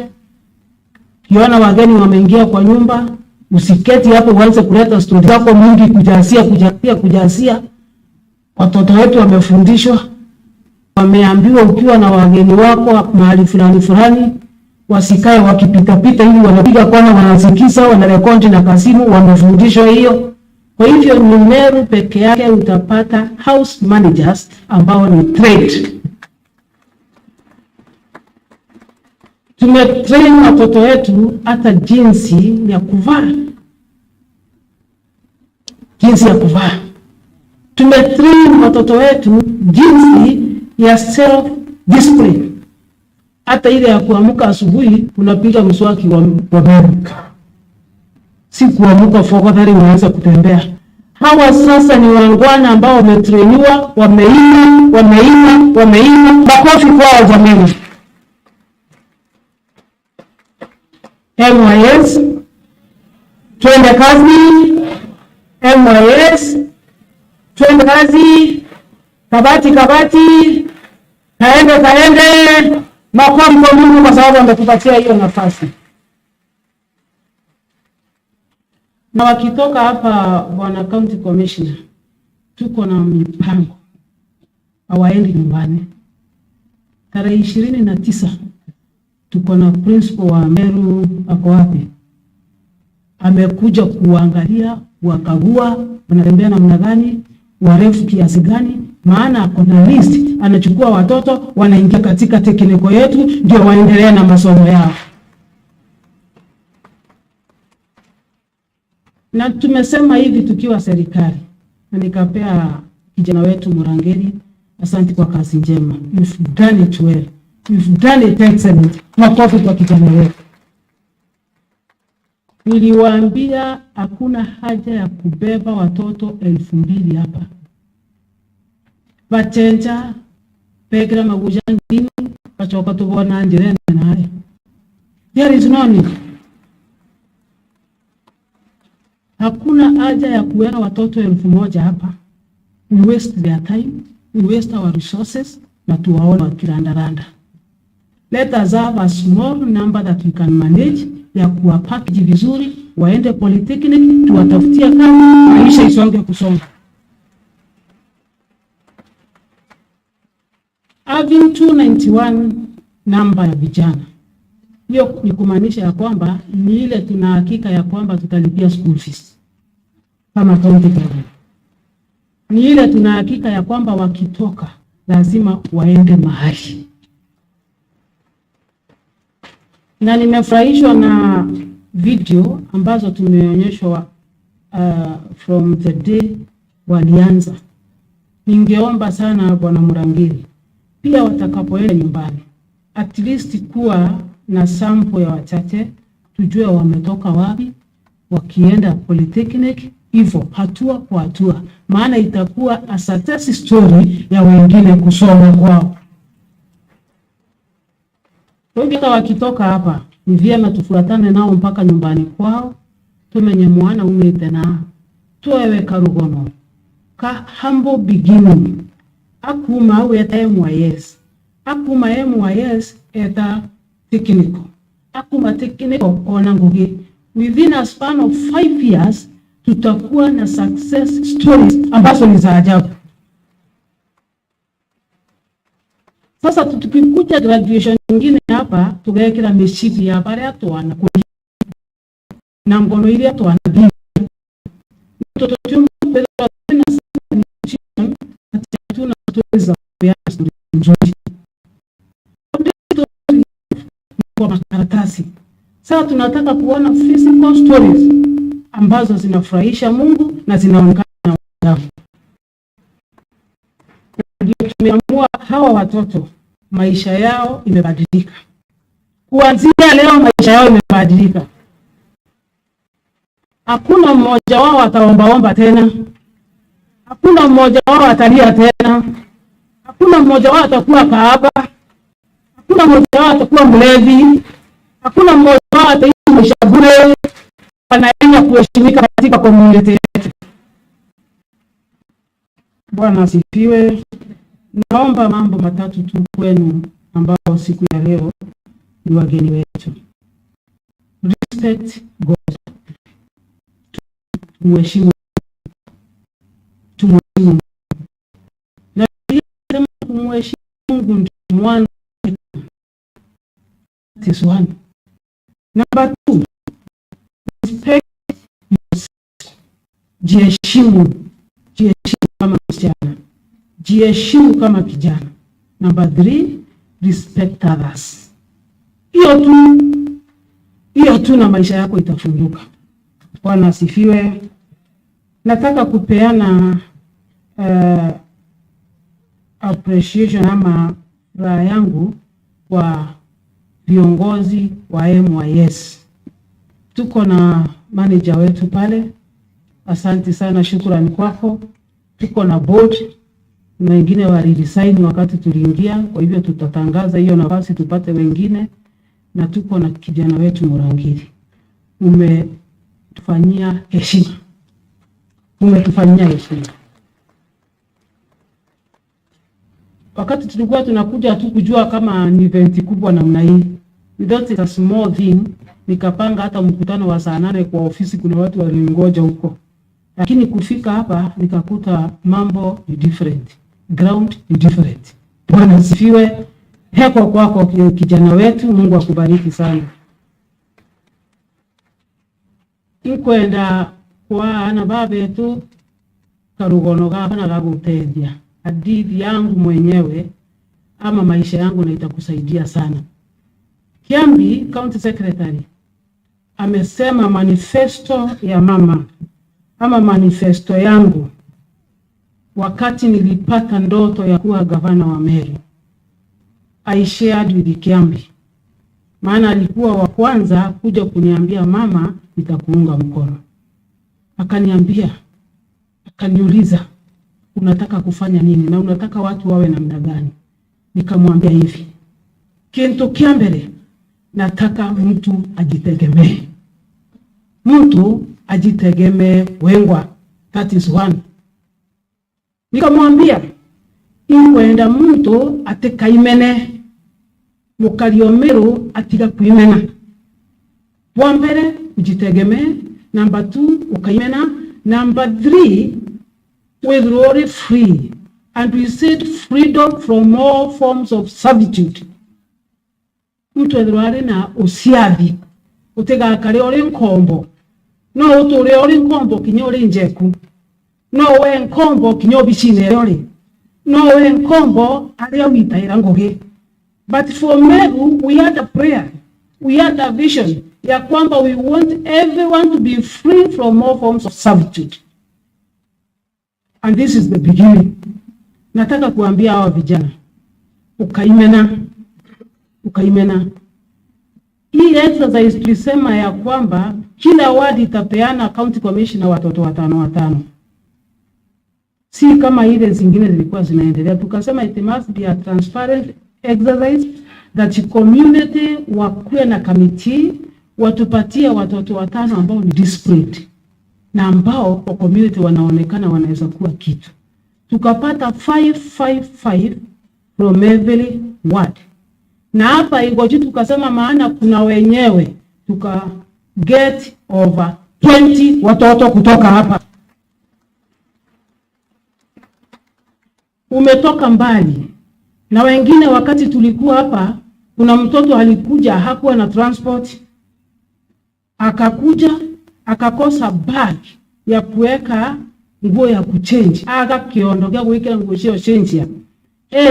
Kiona wageni wameingia kwa nyumba, usiketi hapo uanze kuleta story zako mingi kujasia. Watoto wetu wamefundishwa, wameambiwa ukiwa na wageni wako mahali fulani wasikae wakipita ili wanapiga kona, wanasikisa, wanarekodi na kasimu, wamefundishwa hiyo. Kwa hivyo ni Meru peke yake utapata house managers ambao ni trade. Tumetrain watoto wetu hata jinsi ya kuvaa. Tumetrain watoto wetu jinsi ya self discipline. Hata ile ya kuamka asubuhi unapiga mswaki wa Meru. Si kuamka fokodhari unaanza kutembea. Hawa sasa ni wangwana ambao wametrainiwa, wameima. Makofi kwao jamani. MYS twende kazi. MYS twende kazi. Kabati kaende. Makofi kwa Mungu kwa sababu ametupatia hiyo nafasi. Na wakitoka hapa Bwana County Commissioner, tuko na mipango. Hawaendi nyumbani. Tarehe 29 tuko na principal wa Meru ako wapi? Amekuja kuangalia, wakagua, wanatembea namna gani, warefu kiasi gani, maana kuna list, anachukua watoto wanaingia katika tekniko yetu ndio waendelee na masomo yao. Na tumesema hivi tukiwa serikali, na nikapea kijana wetu Murangeri, asante kwa kazi njema. You've done it well. You've done it excellent. Makofi kwa kijana wetu. Niliwaambia hakuna haja ya kubeba watoto 2,000 hapa. Bachenja, pegra magujangini, kachoka tubona njirene nae. There is no need. Hakuna haja ya kuweka watoto 1,000 hapa. We waste their time, we waste our resources, na tuwaona wakirandaranda. Let us have a small number that we can manage, ya kuwa package vizuri, waende polytechnic, tuwatafutia kazi, maisha isonge kusonga. Having 291 namba ya vijana. Hiyo ni kumaanisha ya kwamba ni ile tuna hakika ya kwamba tutalipia school fees. Kama county government. Ni ile tuna hakika ya kwamba wakitoka lazima waende mahali. Na nimefurahishwa na video ambazo tumeonyeshwa from the day walianza. Ningeomba sana Bwana Murangiri, pia watakapoenda nyumbani, at least kuwa na sample ya wachache, tujue wametoka wapi, wakienda polytechnic, hivyo hatua kwa hatua, maana itakuwa a success story ya wengine kusoma kwao. Wengine wakitoka hapa, ni vyema tufuatane nao mpaka nyumbani kwao, tumenye mwana umete na tuwewe karugono. Ka humble beginning, akuma weta MYS, akuma MYS eta technical, akuma technical ona ngugi. Within a span of 5 years, tutakuwa na success stories ambazo ni za ajabu. Sasa tukikuja graduation nyingine hapa, tugekira mishipi ya pale atwana na ngono ile atwana bi mtoto tumu pela na chini tuna tuweza kuya nzuri kwa makaratasi. Sasa tunataka kuona physical stories ambazo zinafurahisha Mungu na zinaonekana na wanadamu. Ndio tumeamua hawa watoto maisha yao imebadilika. Kuanzia leo maisha yao imebadilika. Hakuna mmoja wao ataombaomba tena. Hakuna mmoja wao atalia tena. Hakuna mmoja wao atakuwa kahaba. Hakuna mmoja wao atakuwa mlevi. Hakuna mmoja wao ataishi maisha bure. Wanaenda kuheshimika katika community yetu. Bwana asifiwe. Naomba mambo matatu tu kwenu ambao siku ya leo ni wageni wetu. Respect God. Mheshimu. Tumheshimu. Na pia kumheshimu Mungu ndio mwana. This one. Number 2. Respect yourself. Jiheshimu. Jiheshimu kama msichana. Jiheshimu kama kijana. Number 3, respect others. Hiyo tu na maisha yako itafunguka. Bwana asifiwe. Nataka kupeana appreciation ama raha yangu kwa viongozi wa MYS. Tuko na manager wetu pale. Asante sana, shukrani kwako. Tuko na board na wengine waliresign wakati tuliingia, kwa hivyo tutatangaza hiyo nafasi tupate wengine, na tuko na kijana wetu Murangiri. Umetufanyia heshima. Wakati tulikuwa tunakuja tu kujua kama ni event kubwa namna hii. That is a small thing. Nikapanga hata mkutano wa saa 8 kwa ofisi, kuna watu walingoja huko. Lakini kufika hapa nikakuta mambo ni different. Ground ni different. Bwana asifiwe. Heko kwako kijana wetu, Mungu akubariki sana. Ikwenda kwa ana baba tu karugono gabana gagutedia. Hadithi yangu mwenyewe ama maisha yangu na itakusaidia sana. Kiambi County Secretary amesema manifesto ya mama ama manifesto yangu wakati nilipata ndoto ya kuwa gavana wa Meru. I shared with Kiambi. Maana alikuwa wa kwanza kuja kuniambia mama nitakuunga mkono. Akaniambia, akaniuliza unataka kufanya nini na unataka watu wawe namna gani? Nikamwambia hivi, kintu kiambele nataka mtu ajitegemee. Mtu ajitegemee wengwa. That is one. Nikamwambia ikwenda mtu atekaimene mukario Meru atiga kuimena. Wambere ujitegemee. Number 2 ukaimena. Number 3 withdraw free. And we said freedom from all forms of servitude. Mtu withdraw na usiathi utega kare ori nkombo. No utore ori nkombo kinyori njeku. No we nkombo kinyobi chine ori. No we nkombo aria witaira ngoge. But for Meru we had a prayer we had a vision ya kwamba we want everyone to be free from all forms of servitude. And this is the beginning. Nataka kuambia hawa vijana, ukaimena. Hii exercise tulisema ya kwamba kila ward itapeana county commissioner watoto 5. Si kama ile zingine zilikuwa zinaendelea. Tukasema it must be a transparent exercise, that community wakuwe na committee watupatie watoto 5 ambao ni disciplined na ambao kwa community wanaonekana wanaweza kuwa kitu. Tukapata 555 from every ward. Na hapa Igoji tukasema maana kuna wenyewe tuka get over 20 watoto kutoka hapa. Umetoka mbali. Na wengine wakati tulikuwa hapa, kuna mtoto alikuja hakuwa na transport. Akakuja, akakosa bag ya kuweka nguo ya kuchange. Akakiondokea kuweka nguo ya change.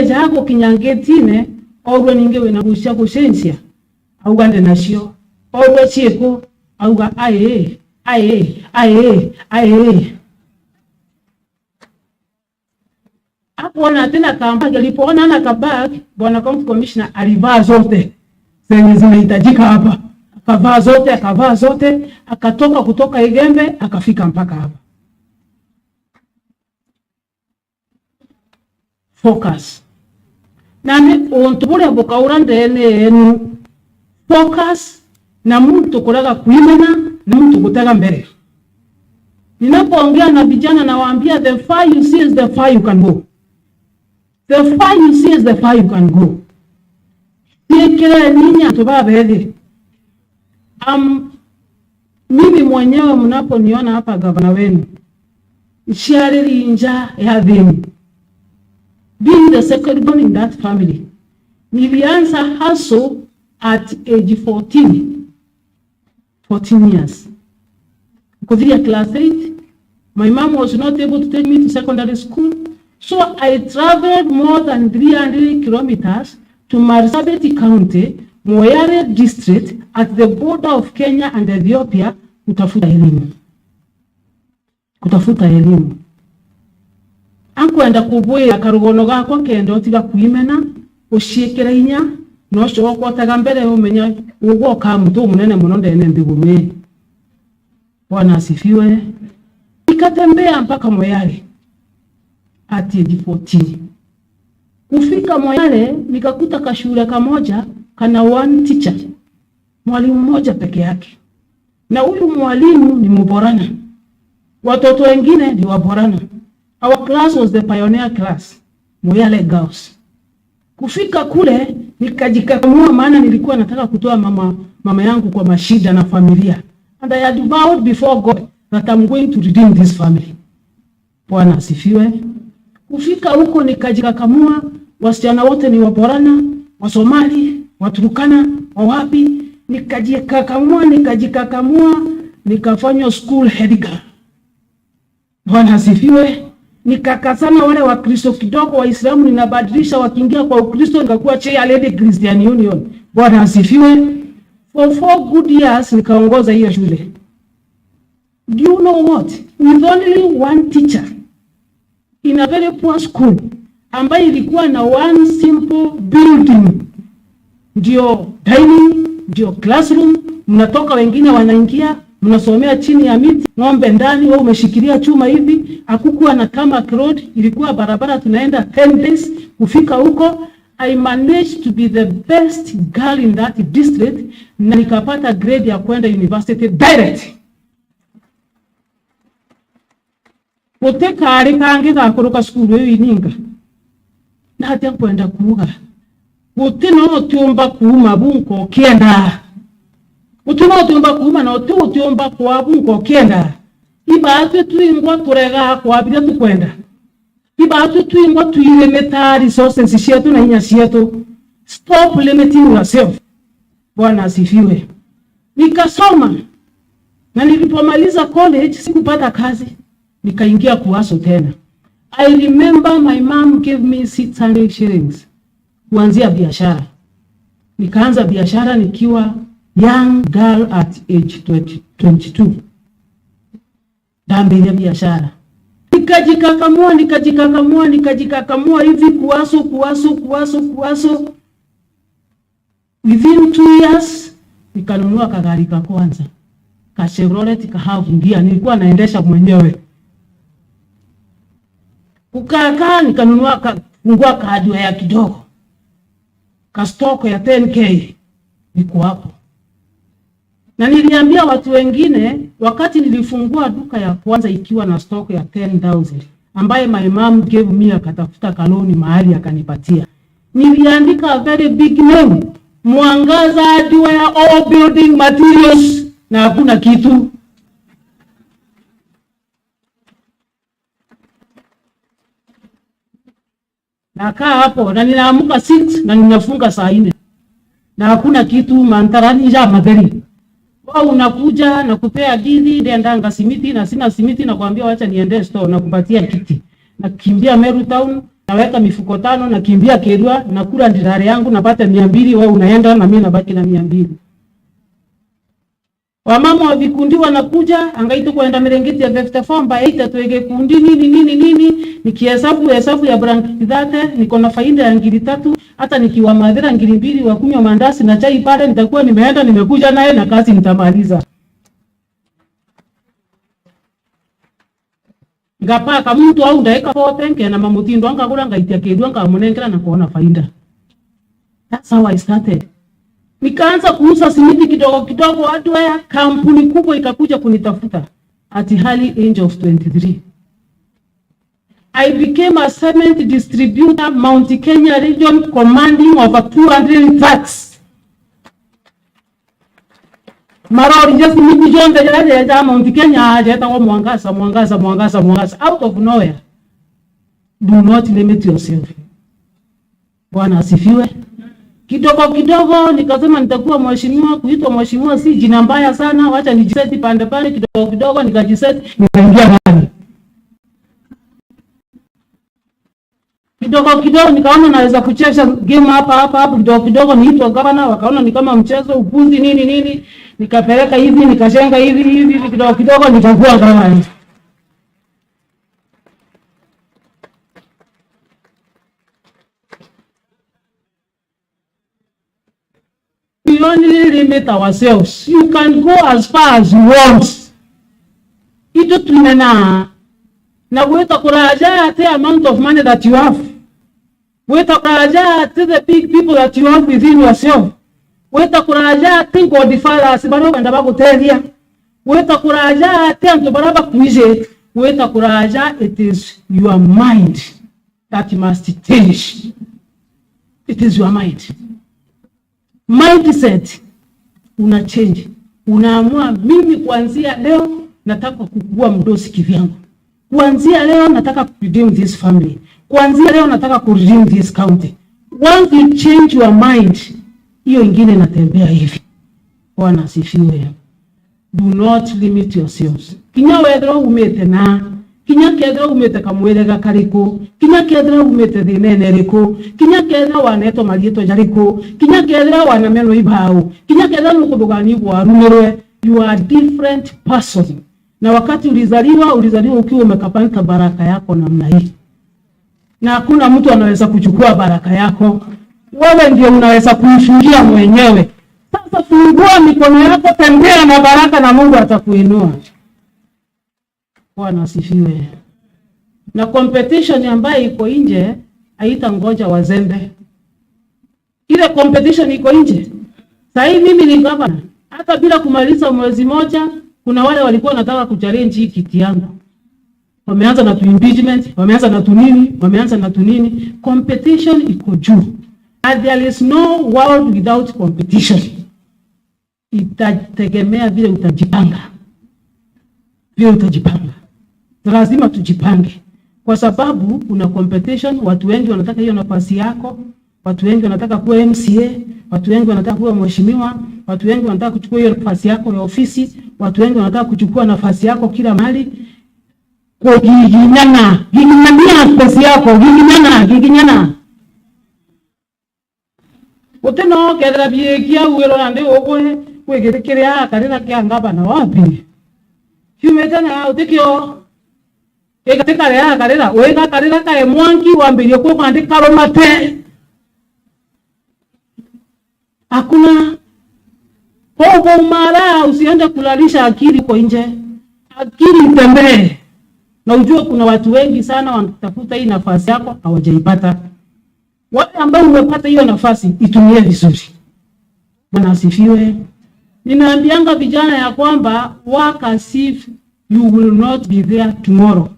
Jako kinyangetine orwe ningewe na nguo ya kuchange. Augande nasio. Orwe cheko auga aye. Hapo na tena kamba alipoona na kabag, bwana county commissioner alivaa zote zenye zinahitajika hapa. Akavaa zote, akatoka kutoka Igembe akafika mpaka hapa. Focus. Nani ontubule bukaurande enu. Focus na mtu kulaga kuimena na mtu kutega mbele. Ninapoongea na vijana nawaambia the far you see is the far you can go. The far you see is the far you can go. Kile ninya tubabele. Mimi mwenyewe mnaponiona hapa gavana wenu. Ishari inja ya dhini. Being the second born in that family. Nilianza hustle at age 14 years. Kuthia class 8. My mom was not able to take me to secondary school. So I traveled more than 300 kilometers to Marsabit County, Moyale district, at the border of Kenya and Ethiopia, kutafuta elimu. Ankwenda kubuya karugono gako kendo tiga kuimena, ushikira inya, no sho kwataga mbere umenya ugoka mtu munene muno ndene mbigume. Bwana asifiwe. Nikatembea mpaka Moyale at age 14. Kufika Moyale nikakuta kashule kamoja kana one teacher. Mwalimu mmoja peke yake. Na huyu mwalimu ni Mborana. Watoto wengine ni Waborana. Our class was the pioneer class. Moyale Girls. Kufika kule nikajikakamua maana nilikuwa nataka kutoa mama yangu kwa mashida na familia. And I had vowed before God that I'm going to redeem this family. Bwana asifiwe. Kufika huko nikajikakamua, wasichana wote ni Waborana, Wasomali, Waturukana, Wawapi, nikajikakamua, nikafanywa school head girl. Bwana asifiwe. Nikakasana wale wa Kristo kidogo Waislamu ninabadilisha wakiingia kwa Ukristo nikakuwa chair lady Christian Union. Bwana asifiwe. For 4 good years nikaongoza hiyo shule. Do you know what? With only one teacher in a very poor school ambayo ilikuwa na one simple building. Ndio dining, ndio classroom, mnatoka wengine wanaingia, mnasomea chini ya miti, ng'ombe ndani, wewe umeshikilia chuma hivi, hakukuwa na tarmac road, ilikuwa barabara tunaenda 10 days kufika huko. I managed to be the best girl in that district na nikapata grade ya kwenda university direct. Kuteka alikangi gakuruka skulu hiyo ininga. Na hata kwenda kuuga. Utino tuomba kuuma bunko kienda. Utino tuomba kuuma na tuomba kwa bunko kienda. Ibatu tuingwa turega kwa bila tukwenda. Ibatu tuingwa tuilemeta resources shetu na inya shetu. Stop limiting yourself. Bwana asifiwe. Nikasoma. Na nilipomaliza college sikupata kazi. Nikaingia kuwaso tena. I remember my mom gave me 600 shillings. Kuanzia biashara. Nikaanza biashara nikiwa young girl at age 22. Dambi ya biashara. Nikajikakamua hivi kuwaso. Within 2 years, nikanunua kagari ka kwanza. Ka Chevrolet ka half gear, nilikuwa naendesha mwenyewe. Kukaa nikanunua fungua ka hardware kidogo. Ka stock ya 10K. Niko hapo. Na niliambia watu wengine wakati nilifungua duka ya kwanza ikiwa na stock ya 10,000 ambaye my mom gave me, akatafuta kaloni mahali akanipatia. Niliandika a very big name, Mwangaza Hardware all building materials, na hakuna kitu. Nakaa hapo na ninaamuka 6 na ninafunga saa 4. Na hakuna kitu, mantarani ya magari. Wao unakuja na kupea didi ndanga simiti na sina simiti, na kuambia wacha niende store na kupatia kiti. Na kimbia Meru town, naweka mifuko 5 na kimbia Kerua, na kula ndirare yangu napata 200, wewe unaenda na mimi nabaki na 200. Wamama wa vikundi wanakuja, angaito kuenda Merengeti ya 54 mba 8 tuweke kundi nini nikihesabu ya blanketi date niko na faida ya 3, hata nikiwa madhara 2 wa kunywa mandazi na chai pale, nitakuwa nimeenda nimekuja naye na kazi nitamaliza. Ngapaka mtu au ndaika pote nke na mamutindo anga kula ngaitia kedwa ngamunengera na kuona faida. That's how I started. Nikaanza kuuza simiti kidogo hardware, kampuni kubwa ikakuja kunitafuta at hali age of 23. I became a cement distributor, Mount Kenya region, commanding over 200 trucks. Marori just simiti jonde ya Mount Kenya ajeta wa mwangaza out of nowhere. Do not limit yourself. Bwana asifiwe. Kidogo nikasema nitakuwa mheshimiwa. Kuitwa mheshimiwa si jina mbaya sana, wacha nijiseti pande kidogo nikajiseti, nikaingia ndani. Kidogo nikaona naweza kucheza game hapa kidogo niitwa gavana, wakaona ni kama mchezo upuzi nini, nikapeleka hivi nikashenga hivi kidogo nikakuwa gavana. We only limit ourselves. You can go as far as you want. Ito tunena na weta kuraja the amount of money that you have. Weta kuraja the big people that you have within yourself. Weta kuraja think of the fathers baro kanda bakuteria. Weta kuraja tento baraba kuije. Weta kuraja, it is your mind that must change. It is your mind. Mindset una change. Unaamua mimi kuanzia leo nataka kukua mdosi kivyangu. Kuanzia leo nataka ku redeem this family. Kuanzia leo nataka ku redeem this county. Once you change your mind, hiyo ingine natembea hivi. Bwana asifiwe. Do not limit yourselves. Kinya wedro umete na kinya kedro umete kamwele ga kariko, kinya kedro umete dinene riko, kinya kedro waneto malieto jariko, kinya kedro wanameno ibao, kinya kedro nukubugani bwa rumerwe. You are different person. Na wakati ulizaliwa ukiwa umekapanga baraka yako namna hii. Na hakuna mtu anaweza kuchukua baraka yako. Wewe ndio unaweza kuifungia mwenyewe. Sasa fungua mikono yako, tembea na baraka na Mungu atakuinua. Bwana asifiwe. Na competition ambayo iko nje haitangoja wazembe. Ile competition iko nje. Sasa mimi ni gavana. Hata bila kumaliza mwezi moja, kuna wale walikuwa wanataka kuchallenge hii kiti yangu. Wameanza na impeachment, wameanza na tunini. Competition iko juu. And there is no world without competition. Itategemea vile utajipanga. Lazima tujipange. Kwa sababu kuna competition, watu wengi wanataka hiyo nafasi yako, watu wengi wanataka kuwa MCA, watu wengi wanataka kuwa mheshimiwa, watu wengi wanataka kuchukua hiyo nafasi yako ya ofisi, watu wengi wanataka kuchukua nafasi yako kila mahali. Kwa giginyana nafasi yako, giginyana. Uteno kedra biekia uero ande ogoe wegerekerea karira kiangaba na wapi himetana utikio ekatika rea karira wega karira kae mwangi wambirie kwa kuandika romate hakuna Pogo mara usiende kulalisha akili kwa nje. Akili itembee. Na ujue kuna watu wengi sana wanatafuta hii nafasi yako hawajaipata. Wale ambao umepata hiyo nafasi itumie vizuri. Bwana asifiwe. Ninaambianga vijana ya kwamba work as if you will not be there tomorrow.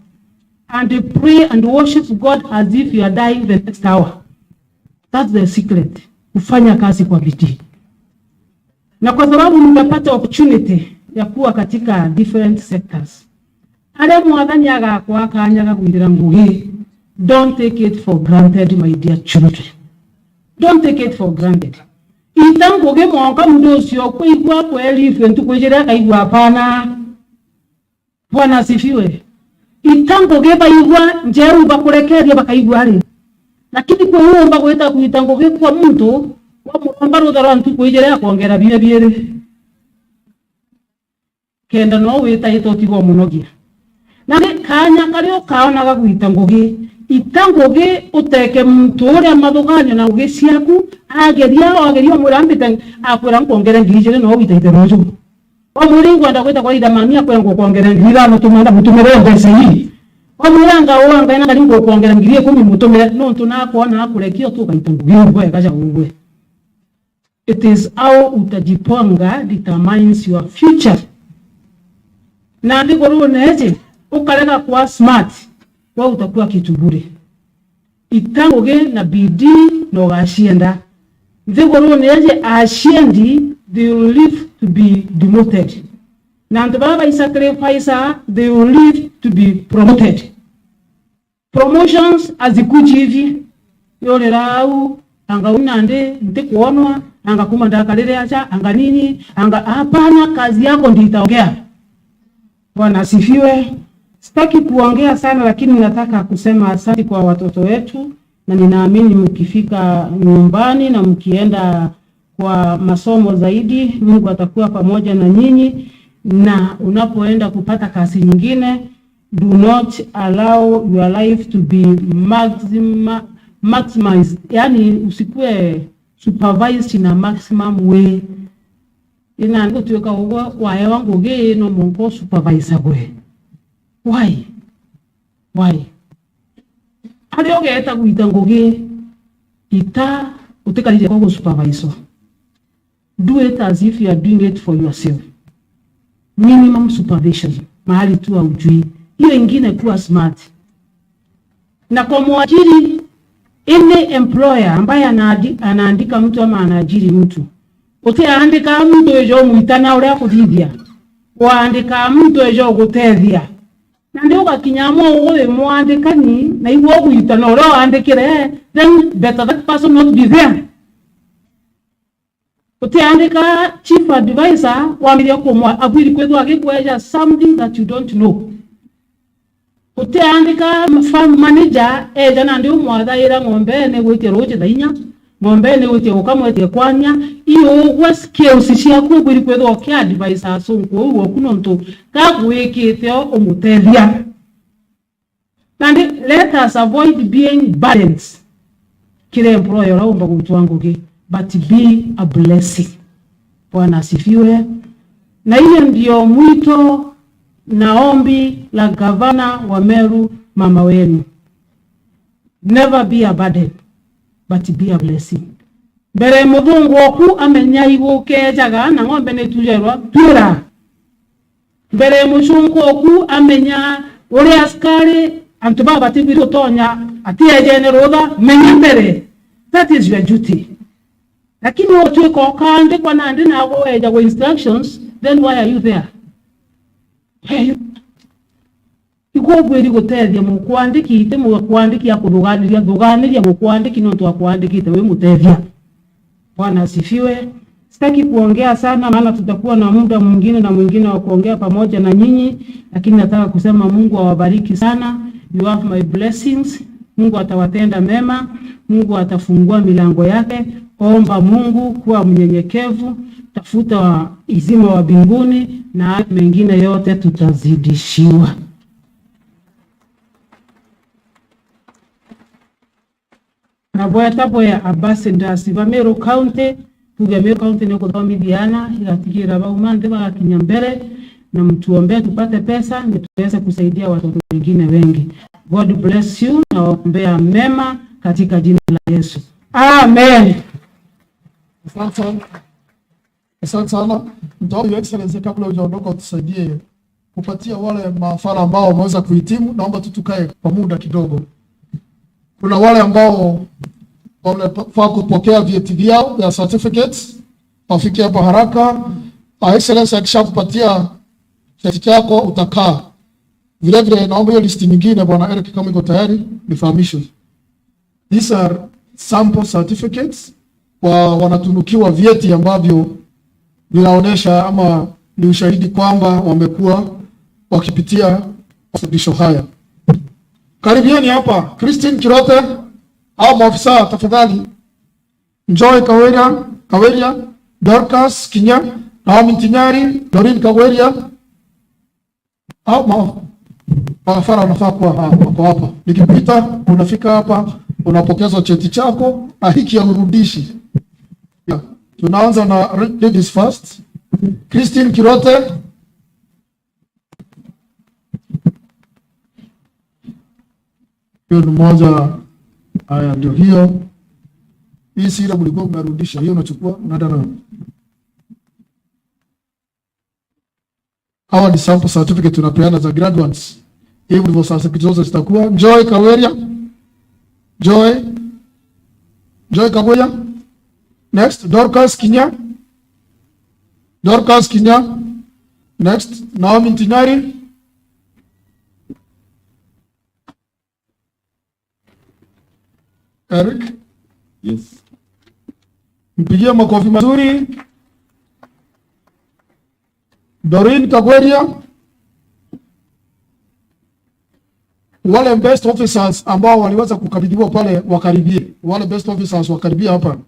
And pray and worship God as if you are dying the next hour. That's the secret. Kufanya kazi kwa bidii. Na kwa sababu nimepata opportunity ya kuwa katika different sectors. Ale mwadhani yaga kwa kanyaga kuindira ngugi. Don't take it for granted, my dear children. Don't take it for granted. Itango ge mwaka mdosi okwe igwa kweli fentu kwejera kaigwa hapana. Bwana asifiwe. Itango ge baigwa njeru bakurekeria bakaigwa ali. Lakini kwa huo mbakweta kuitango ge kwa mtu wamurambaro darantu kwejera kuongera bire kenda no wita itotigo munogia nane kanya kario kaonaga gwita ngugi itangugi uteke mtu uria mathuganyo na ngugi ciaku ageria murambite akwira kuongera ngirije no wita iterojo omuri ngwenda gwita kwa idamania kwa kuongera ngira no tumanda mutumire mbese hii omuranga wanga ina kali kuongera ngirie kumi mutumire no tunakuona akurekio tu kaita ngugi ngwe kaja ugwe. It is how utajiponga determines your future. Na ndiko ruo neje ukaleka kuwa smart kwa utakuwa kitu bure. Itangoge na bidii no gashienda. Ndiko ruo neje ashiendi they will live to be demoted. Na ndababa isacrifice they will live to be promoted. Promotions azikuji hivi yole rau anga unande ntikuonwa anga kumanda kalele acha anga nini anga hapana kazi yako ndio itaongea. Bwana asifiwe. Sitaki kuongea sana lakini nataka kusema asante kwa watoto wetu na ninaamini mkifika nyumbani na mkienda kwa masomo zaidi Mungu atakuwa pamoja na nyinyi na unapoenda kupata kazi nyingine do not allow your life to be maximized. Yani usikue supervised in a maximum way. Ina ngo tuweka uwa wae wangu ge no mungo supervisor gwe. Why? Ali oge eta kuita ngoge ita utekalije kwa supervisor. Do it as if you are doing it for yourself. Minimum supervision. Mahali tu haujui. Hiyo ingine kuwa smart. Na kwa mwajiri any employer ambaye anaandika mtu ama anaajiri mtu utiandika mtu ejo muitana ule akuthithia waandika mtu ejo gutethia na ndio gakinyamo uwe muandikani na iwo guitana ule waandikire then better that person not be there. Utiandika chief advisor wamiria kumwa abwiri kwetu agikweja something that you don't know. Utiandika farm manager jana ndio mwadhaira ng'ombe ne gwite roje dainya ng'ombe ne gwite ukamwete kwanya iyo waskills ciaku gwiri kwetho kia advisor sonko uwo kuno nto kagwikite omutethia. And let us avoid being burdens. Kile employer raumba gutwanguge but be a blessing. Bwana asifiwe. Na hiyo ndio mwito na ombi la gavana wa Meru mama wenu. Never be a burden but be a blessing. Bere mudungu oku amenya iguke jaga na ngombe ne tujerwa twira. Bere mushungu oku amenya uri askari antubaba tibiro tonya atie generoda menya bere. That is your duty. Lakini watu ko kande kwa nandi na go eja go instructions, then why are you there? Hey, iko gweri gutethia mu kwandikite mu kwandikia kuruganiria mu kwandiki no twa kwandikite we mutethia. Bwana asifiwe. Sitaki kuongea sana maana tutakuwa na muda mwingine na mwingine wa kuongea pamoja na nyinyi, lakini nataka kusema Mungu awabariki sana. You have my blessings. Mungu atawatenda mema. Mungu atafungua milango yake. Omba Mungu, kuwa mnyenyekevu, tafuta uzima wa mbinguni na hayo mengine yote tutazidishiwa. Naboya ya ambassadors ba Meru County, tuge Meru County ni kuthomithiana igatigira baumande bagakinya mbere na mtuombee tupate pesa ndio tuweze kusaidia watoto wengine wengi. God bless you na waombea mema katika jina la Yesu. Amen. Asante sana. Mtawala Your Excellency, kabla hujaondoka tusaidie kupatia wale maafara ambao wameweza kuhitimu, naomba tu tukae kwa muda kidogo. Kuna wale ambao wamefaa kupokea vyeti vyao vya certificates, wafike hapa haraka. Excellency akishakupatia cheti chako utakaa. Vile vile naomba hiyo listi nyingine Bwana Eric kama iko tayari nifahamishe. These are sample certificates kwa wanatunukiwa vyeti ambavyo vinaonesha ama ni ushahidi kwamba wamekuwa wakipitia mafundisho haya. Karibieni hapa. Christine Kirote au maafisa tafadhali. Joy Kaweria, Dorcas Kinya, Naomi Tinyari, Dorin Kaweria. Au maafara wanafaa kuwa hapa. Nikipita unafika hapa unapokezwa cheti chako na hiki ya urudishi. Tunaanza na ladies first. Christine Kirote. Hiyo ni moja. Haya ndio hiyo. Hii sira mlikuwa mnarudisha. Hiyo unachukua unaenda nayo. Hawa ni sample certificate tunapeana za graduates. Hivi ndivyo certificate zote zitakuwa. Joy Kaweria. Joy Kaweria. Next, Dorcas Kinya. Next, Naomi Tinyari. Eric. Yes. Mpigie makofi mazuri. Dorin Kagweria. Wale best officers ambao waliweza kukabidhiwa pale wakaribie. Wale best officers wakaribia hapa.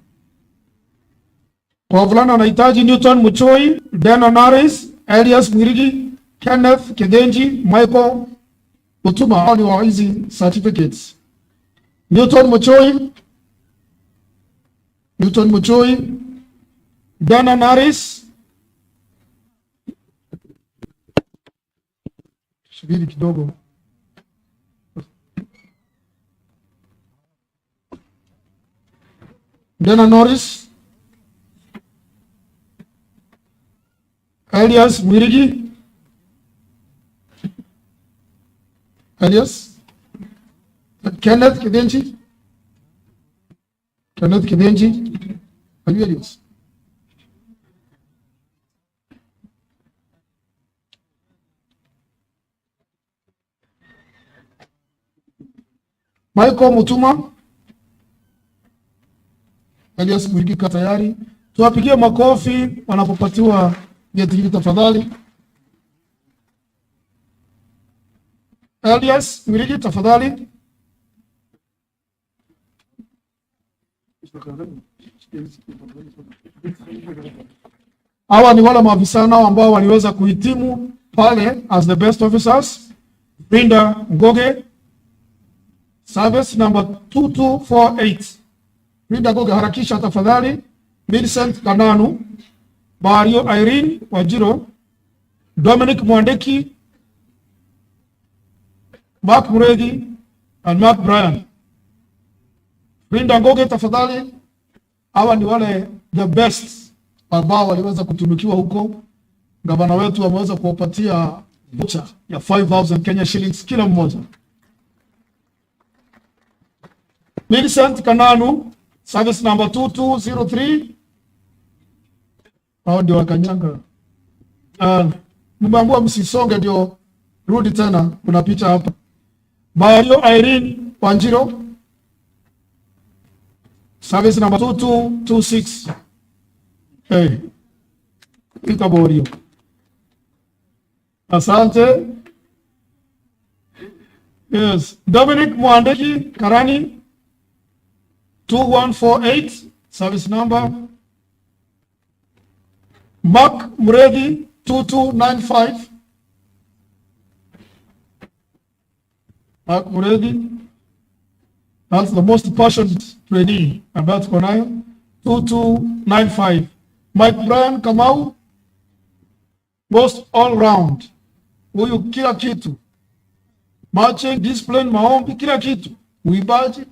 Kwa wavulana wanahitaji Newton Muchoi, Dana Naris, Elias Mwirigi, Kenneth Kidenji, Michael Utuma. Hao ni wa hizi certificates. Newton Muchoi, Dana Naris. Subiri kidogo. Dana Norris. Elias Mwirigi. Kenneth Kidenji. Are you Elias? Michael Mutuma. Elias Mwirigi ka tayari. Tuwapigie makofi wanapopatiwa vyeti hivi tafadhali. Elias Mwirigi tafadhali. Hawa ni wale maafisa nao ambao waliweza kuhitimu pale as the best officers. Brenda Ngoge, service number 2248. Brenda Ngoge harakisha tafadhali. Vincent Kananu, Bario Irene Wajiro, Dominic Mwandeki, Mark Muregi and Mark Bryan. Brenda Ngoge tafadhali. Hawa ni wale the best ambao waliweza kutunukiwa huko. Gavana wetu ameweza kuwapatia voucher ya 5,000 Kenya shillings kila mmoja. Vincent Kananu, service number 2203. Hao ndio wakanyanga. Mmeambiwa msisonge ndio rudi tena, kuna picha hapa. Mario Irene Wanjiro, service number 2226. Hey. Ikaborio. Asante. Yes. Dominic Mwandeki Karani, 2148, service number Mark Muredi 2295. Mark Muredi, that's the most passionate trainee ambaye tuko nayo, 2295. Mike Brian Kamau, most all round, huyu kila kitu, marching, discipline, maombi, kila kitu, uibaji.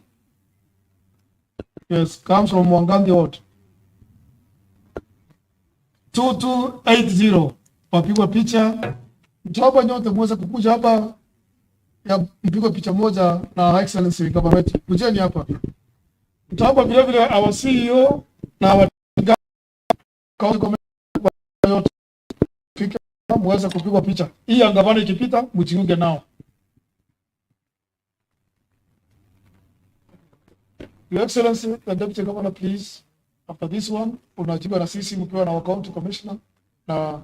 Yes, comes from Mwangandi Ward. 2280, wapigwa picha. Mtawapa nyote muweze kukuja hapa ya mpigwa picha moja na Excellency Government. Kujeni hapa. Mtawapa vile vile our CEO na our yote. Fika muweze kupigwa picha. Hii ya gavana ikipita mjiunge nao. Your Excellency, the Deputy Governor, please, after this one, unajiba na sisi mkiwa na County Commissioner na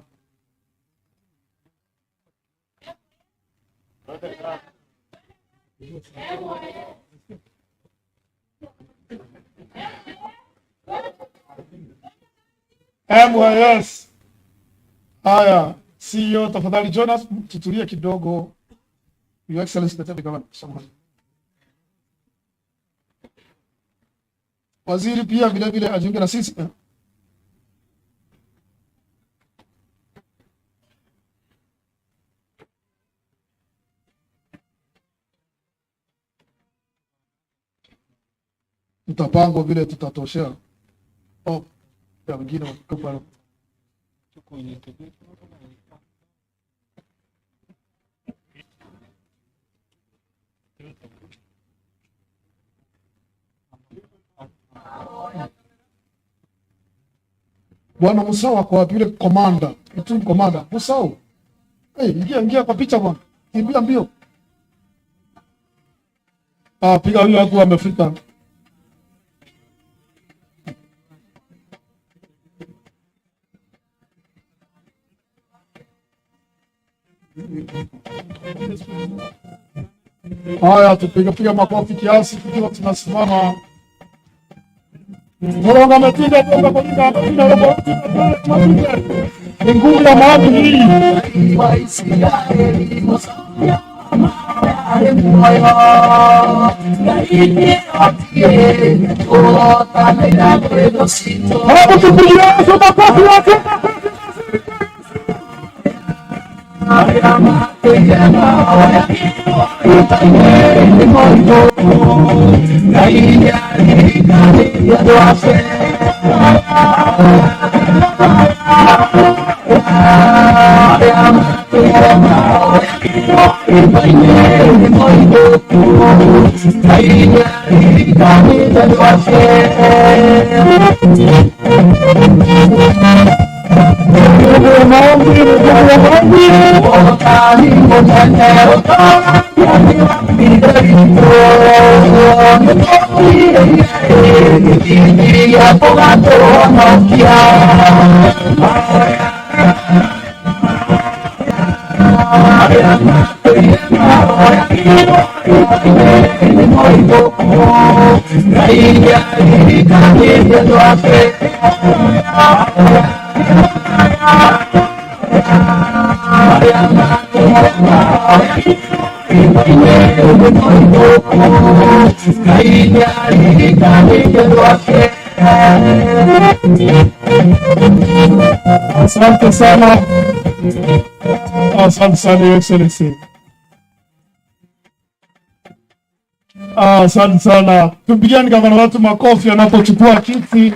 MYS. Haya, CEO tafadhali join us, tutulie kidogo. Your Excellency, the Deputy Governor. Waziri pia vile vile ajiunge na sisi. Tutapangwa vile tutatoshea. Oh, ya wengine wakikupa. Bwana Musau kwa vile komanda, kitu komanda. Musau. Ingia kwa picha bwana. Kimbia mbio. Piga huyo hapo amefika. Haya, tupiga makofi kiasi tukiwa tunasimama. Moronga ametinga toka kwa kinga hapo ni nguvu ya maadili hii. Hapo tupigia soka kwa wake. Asante sana. Asante sana, Your Excellency. Asante sana. Tupigieni gavana watu makofi anapochukua kiti.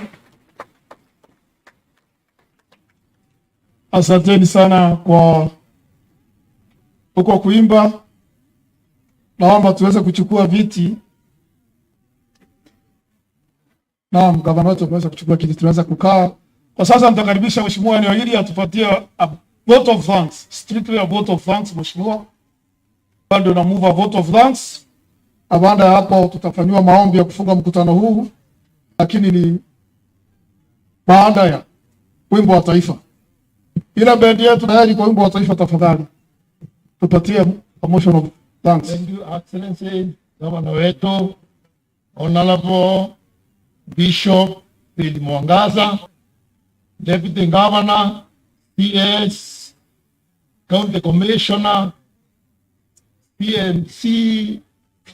Asanteni sana kwa huko kuimba. Naomba tuweze kuchukua viti. Naam, gavana wetu ameweza kuchukua kiti, tunaweza kukaa. Kwa sasa mtakaribisha mheshimiwa eneo hili atupatie a vote of thanks. Strictly a vote of thanks, mheshimiwa. Bado na move a vote of thanks. Baada ya hapo tutafanywa maombi ya kufunga mkutano huu, lakini ni baada ya wimbo wa taifa. Ila bendi yetu tayari kwa wimbo wa taifa, tafadhali tupatie a motion of thanks. Thank you, Excellency, gavana wetu, Honorable Bishop Phil Mwangaza, Deputy Governor, PS, County Commissioner, PMC,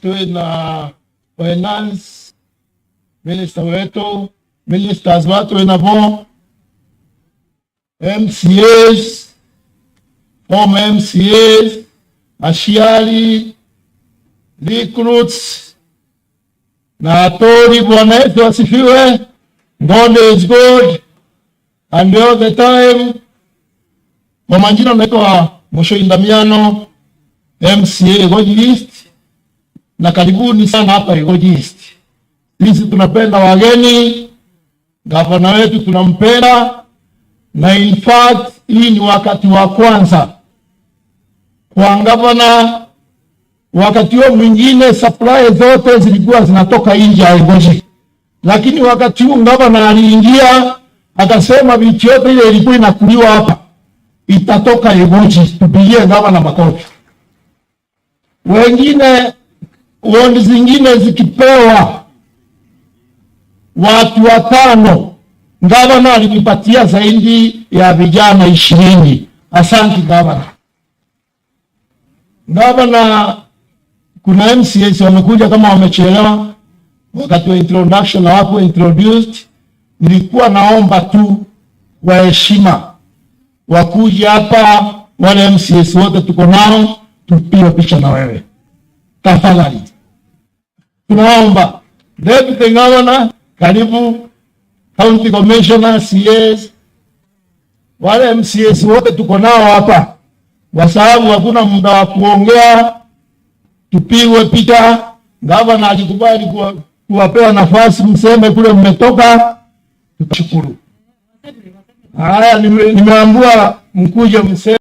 tuwe na Finance, Minister wetu, Ministers watu wenavo, MCAs, former MCAs, Ashiali, recruits, na atori. Bwana Yesu asifiwe. God is good and all the time. Kwa majina naitwa Mosho Indamiano, MCA Igoji East, na karibuni sana hapa Igoji East. Sisi tunapenda wageni, gavana wetu tunampenda, na in fact hii ni wakati wa kwanza kwa gavana. Wakati huo mwingine supply zote zilikuwa zinatoka nje ya Igoji, lakini wakati huu gavana aliingia akasema vitu yote ile ilikuwa inakuliwa hapa itatoka Igoji. Tupigie gavana makofi. Wengine wodi zingine zikipewa watu 5, gavana alinipatia zaidi ya vijana 20. Asante gavana. Gavana, kuna MCAs wamekuja kama wamechelewa wakati wa introduction na wako introduced. Nilikuwa naomba tu wa heshima wakuja hapa, wale MCAs wote tuko nao, tupige picha na wewe tafadhali. Tunaomba Deputy Governor, karibu. County Commissioner, CS, wale MCAs wote tuko nao hapa, kwa sababu hakuna muda wa kuongea, tupigwe picha. Gavana akikubali kuwapea nafasi mseme kule mmetoka, tutashukuru. Haya, nimeambiwa mkuje mseme.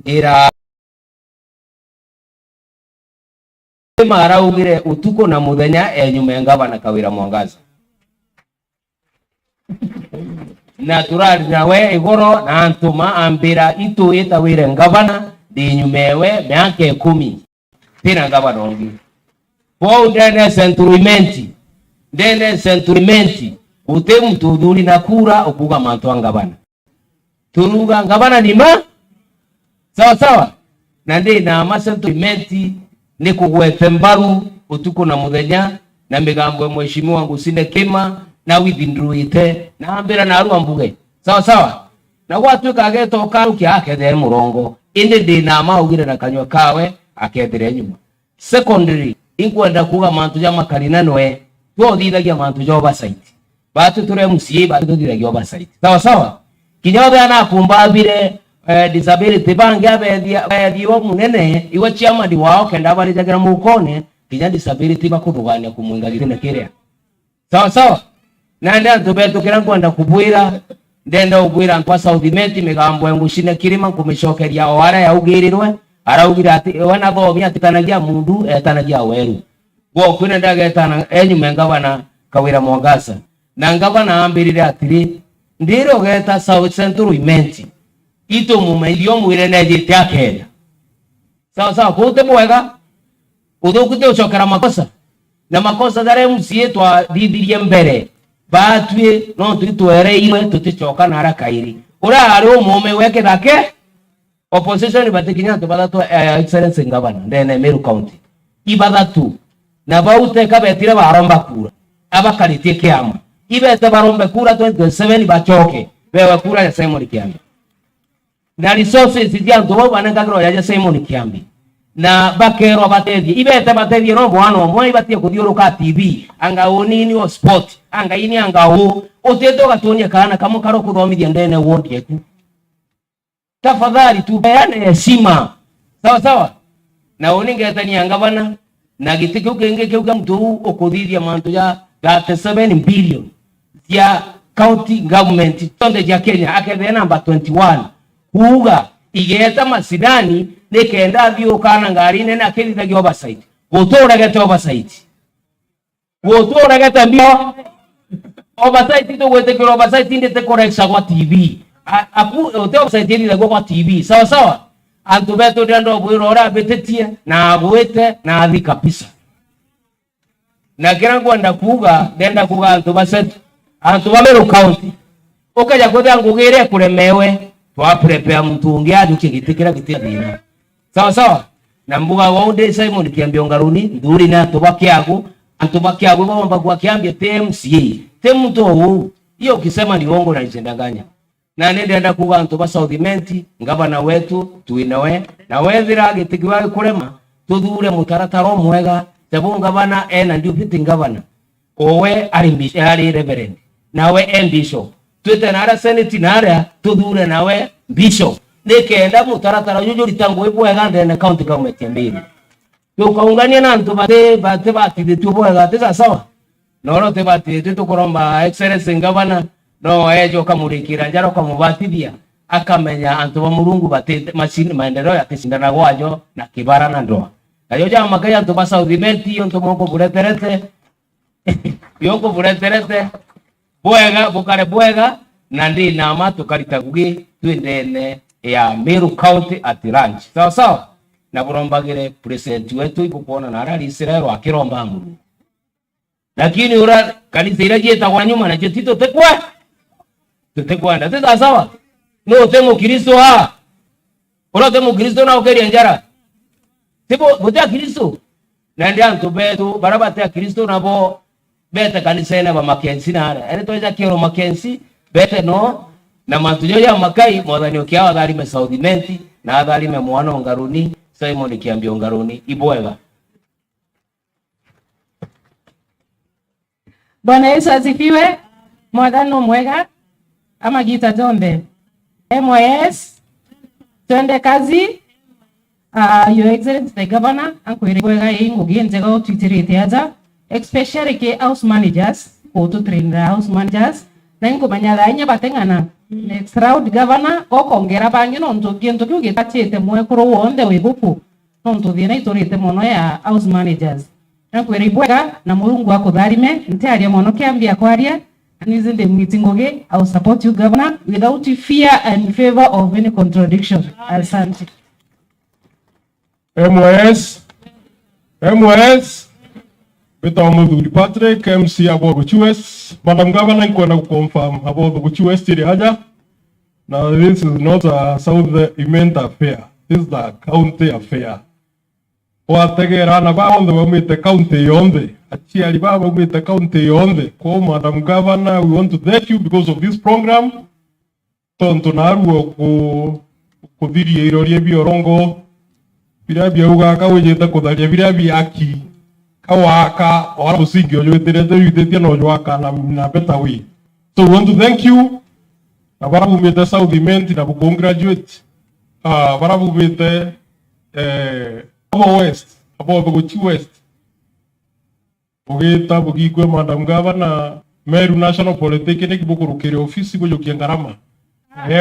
ira maraugire utuko na muthenya enyume ngavana Kawira Mwangaza na turari nawe igoro na antuma ambira itu itawire ngavana di nyumewe miaka 10 tena ngavana ongi kwa ndene senturimenti ute mtu dhuri na kura ukuga mantua ngavana turuga ngavana nima sawa sawa na ndi na masenturimenti ni kugwete mbaru utuko na muthenya na migambo mheshimiwa Ngusine Kima na withindruite na ambira na arua mbuge sawa sawa na watu kageto karuki akethere murongo indi ndi na maugire na kanywa kawe akethere nyuma secondary inkwenda kuga mantu ya makarina noe twothiithagia mantu ya oversight batu ture musie batu tuthiithagia oversight sawa sawa kinyothe ana kumbabire disability bangi abethio munene iwe chiama di wao kenda bari jagira mukone kinya disability bakuthugania kumwingagire na kiria sawa sawa na ndio tubeto kira kwenda kubwira ndenda ubwira kwa Southimenti migambo Ngusine Kirima kumishokeria wara ya ugirirwe araugira ati wana thomia tikanagia mundu etanagia weru go kwina ndagetana enyume ngavana Kawira Mwangaza na ngavana ambirire atiri ndiro geta South Central Imenti ito mumendio mwire nejite akenda sawa sawa kute mwega udokute uchokera makosa na makosa dare musie twa didirie mbere batwe no twitwereirwe tutichoka na harakairi ura ari umume weke dake opposition batikinya tubadatu excellence ngavana ndene Meru County ibadatu na baute kabetire baromba kura abakaritie kiama ibete barombe kura 27 bachoke wewe kura ya Simon Kiambi na resources zianto wao banangagro ya Simon Kiambi na bakero batethi ibete batethi rombo ano mwe batie kuthiuruka TV anga unini o sport anga ini anga u uteto gatonya kana kama karo kuthomithia ndene ward yetu tafadhali tupeane heshima sawa sawa na uningetania ngavana na gitiko kenge keuga mtu ukuthithia mantu ya 37 billion ya county government tonde ya Kenya akethe number 21 kuga igeta masidani nikenda thio kana ngari nene akithithagia oversight guturagete oversight guturagete mbio oversight to gwetekera oversight ndete correction kwa TV aku ote oversight ndete kwa TV sawa sawa antu beto ndendo bwirora betetie na agwete na athi kabisa na kira kwenda kuga ndenda kuga antu ba Meru County okaja kwenda ngugire kuremewe twa prepare mtu ungi ajuke gitikira gitina sawa sawa na mbuga wonde Simon Kiambi Ngaruni nduri na antu bakiagu bomba kwa Kiambi TMC temuto huu hiyo ukisema ni uongo na nitendanganya na nenda kuga antu ba Southimenti ngavana wetu tuinawe na wethira gitikiwa kurema tuthure mutarataro mwega tabunga bana ena ndio fiti ngavana owe ari reverend nawe bishop twete nara senate nara tuthure nawe bishop nikenda mutaratara yujo litangu ibwega ndene county government ya Meru tukaungania na antu bate tubwega tesa sawa noro te bate tukoromba excellence ngavana no ejo kamurikira njaro kamubatithia akamenya antu ba Murungu bate machine maendeleo ya tisindana gwajo na kibara na ndoa ayo ja makaya antu ba Southimenti antu moko bureterete yoko bureterete bwega bukare bwega na ndi nama tukarita gugi twendene ya Meru County at lunch sawa sawa na burombagire president wetu ikupona na rali Israel akiromba Mungu lakini ura kanisa irajieta kwa nyuma na jetito tutekwenda teta sawa no temo Kristo ora temo Kristo na ukeria njara tipo botea Kristo na ndia antu betu barabate ya Kristo nabo bete kanisa ina ba Makensi na ere toja kero Makensi bete no na mantujo ya makai mwathani ukiawa dharime Southimenti na dharime mwana Ngaruni Simon Kiambi Ngaruni ibwega. Bwana Yesu asifiwe. Mwadhano mwega ama gita jombe MYS twende kazi. Your Excellency the Governor ankwire bwega ingugi njega utwitirite aja especially ke house managers to train the house managers Nengo manyada nya batengana. Next round governor okongera bangi no ntoki ugitachete mwe kuro wonde webuku. No ntothina itorite mono ya house managers. Nakwera ibwega na Mulungu wako dharime ntiaria mono kiambia kwaria. And is in the meeting okay? I will support you, Governor, without fear and favor of any contradiction. Asante. MOS, Bitamu Patrick, MC about the US. Madam Governor, I'm going to confirm about the US Tiriaja. Now, this is not a South event affair. This is a county affair. Wategera na baonde wamite county yonde. Achiari baba wamite county yonde. Kwa Madam Governor, we want to thank you because of this program. Tonto naru kudiri irorie biorongo. Birabi uga wejeta kudalia birabi aki. Kawaka wala musingi ojo terete yutetia no joaka na better way. So we want to thank you. Na barabu mete South Imenti na congratulate. Barabu mete West, about the West. Ogeta bugigwe Madam Governor Meru National Polytechnic bukurukere ofisi go yokiangarama.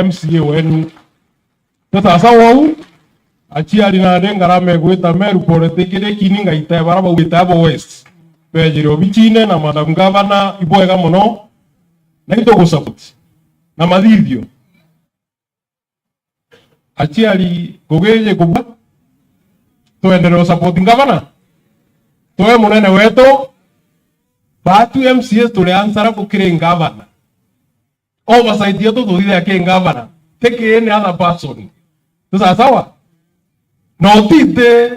MCA wenu. Sasa wao achiari na dengarame gweta Meru Polytechnic kininga ita baraba gweta West. Pejiro bichine na Madam Governor ibwega mono na ito support. Na madhivyo. Achiari gogeje kubwa tuendelee supporting governor. Tuwe munene wetu batu MCS tulianza kukire governor. Oversight yetu tuthire yake governor. Take any other person. Sasa sawa? No tite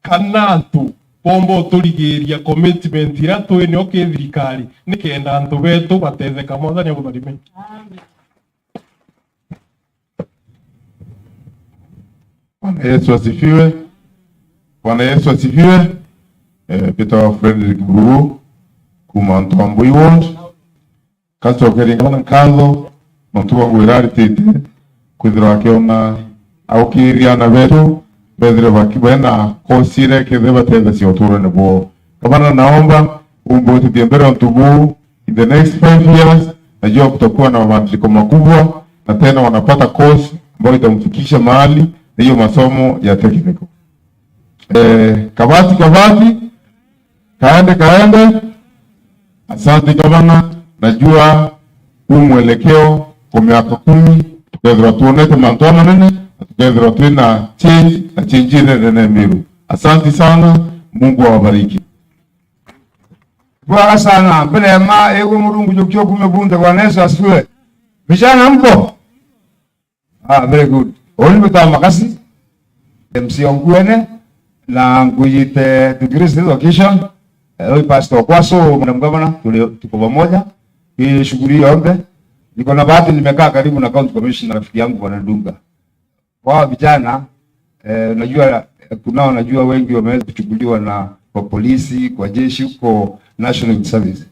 kanantu pombo tuligeria commitment ira twene okethirikari nikenda antu betu batetheka mwathani agutharime. Amen. Bwana Yesu asifiwe. Bwana Yesu asifiwe. Peter Frederick Buru kumanto Mbui Ward. Kasto keringa kazo mantuwa gwirari tete kwithira akiona aukiria na betu bedre bakibena kosire ketheba tenda si otoro nebo. Kabana naomba umbote tiembere ntubu in the next 5 years najua kutakuwa na mabadiliko makubwa na tena wanapata course ambayo itamfikisha mahali hiyo masomo ya technical. Kabati kaende. Asante gavana, najua mwelekeo kwa miaka 10 tukadhira tuonete mantona nene tukadhira tuina change nene Meru. Asante sana, Mungu awabariki. Bwana sana, mbele ma ego murungu jokyo kumebunda kwa Yesu asifiwe. Vijana mko? Very good. Oli mta makasi. MC Ongwene na ngujite tukirisi location. Oi pastor kwaso Madam Governor tuko pamoja. Hii shughuli yote. Niko na bahati nimekaa karibu na county commissioner rafiki yangu Bwana Dunga. Kwa vijana najua kunao najua wengi wameweza kuchukuliwa na kwa polisi, kwa jeshi huko National Service.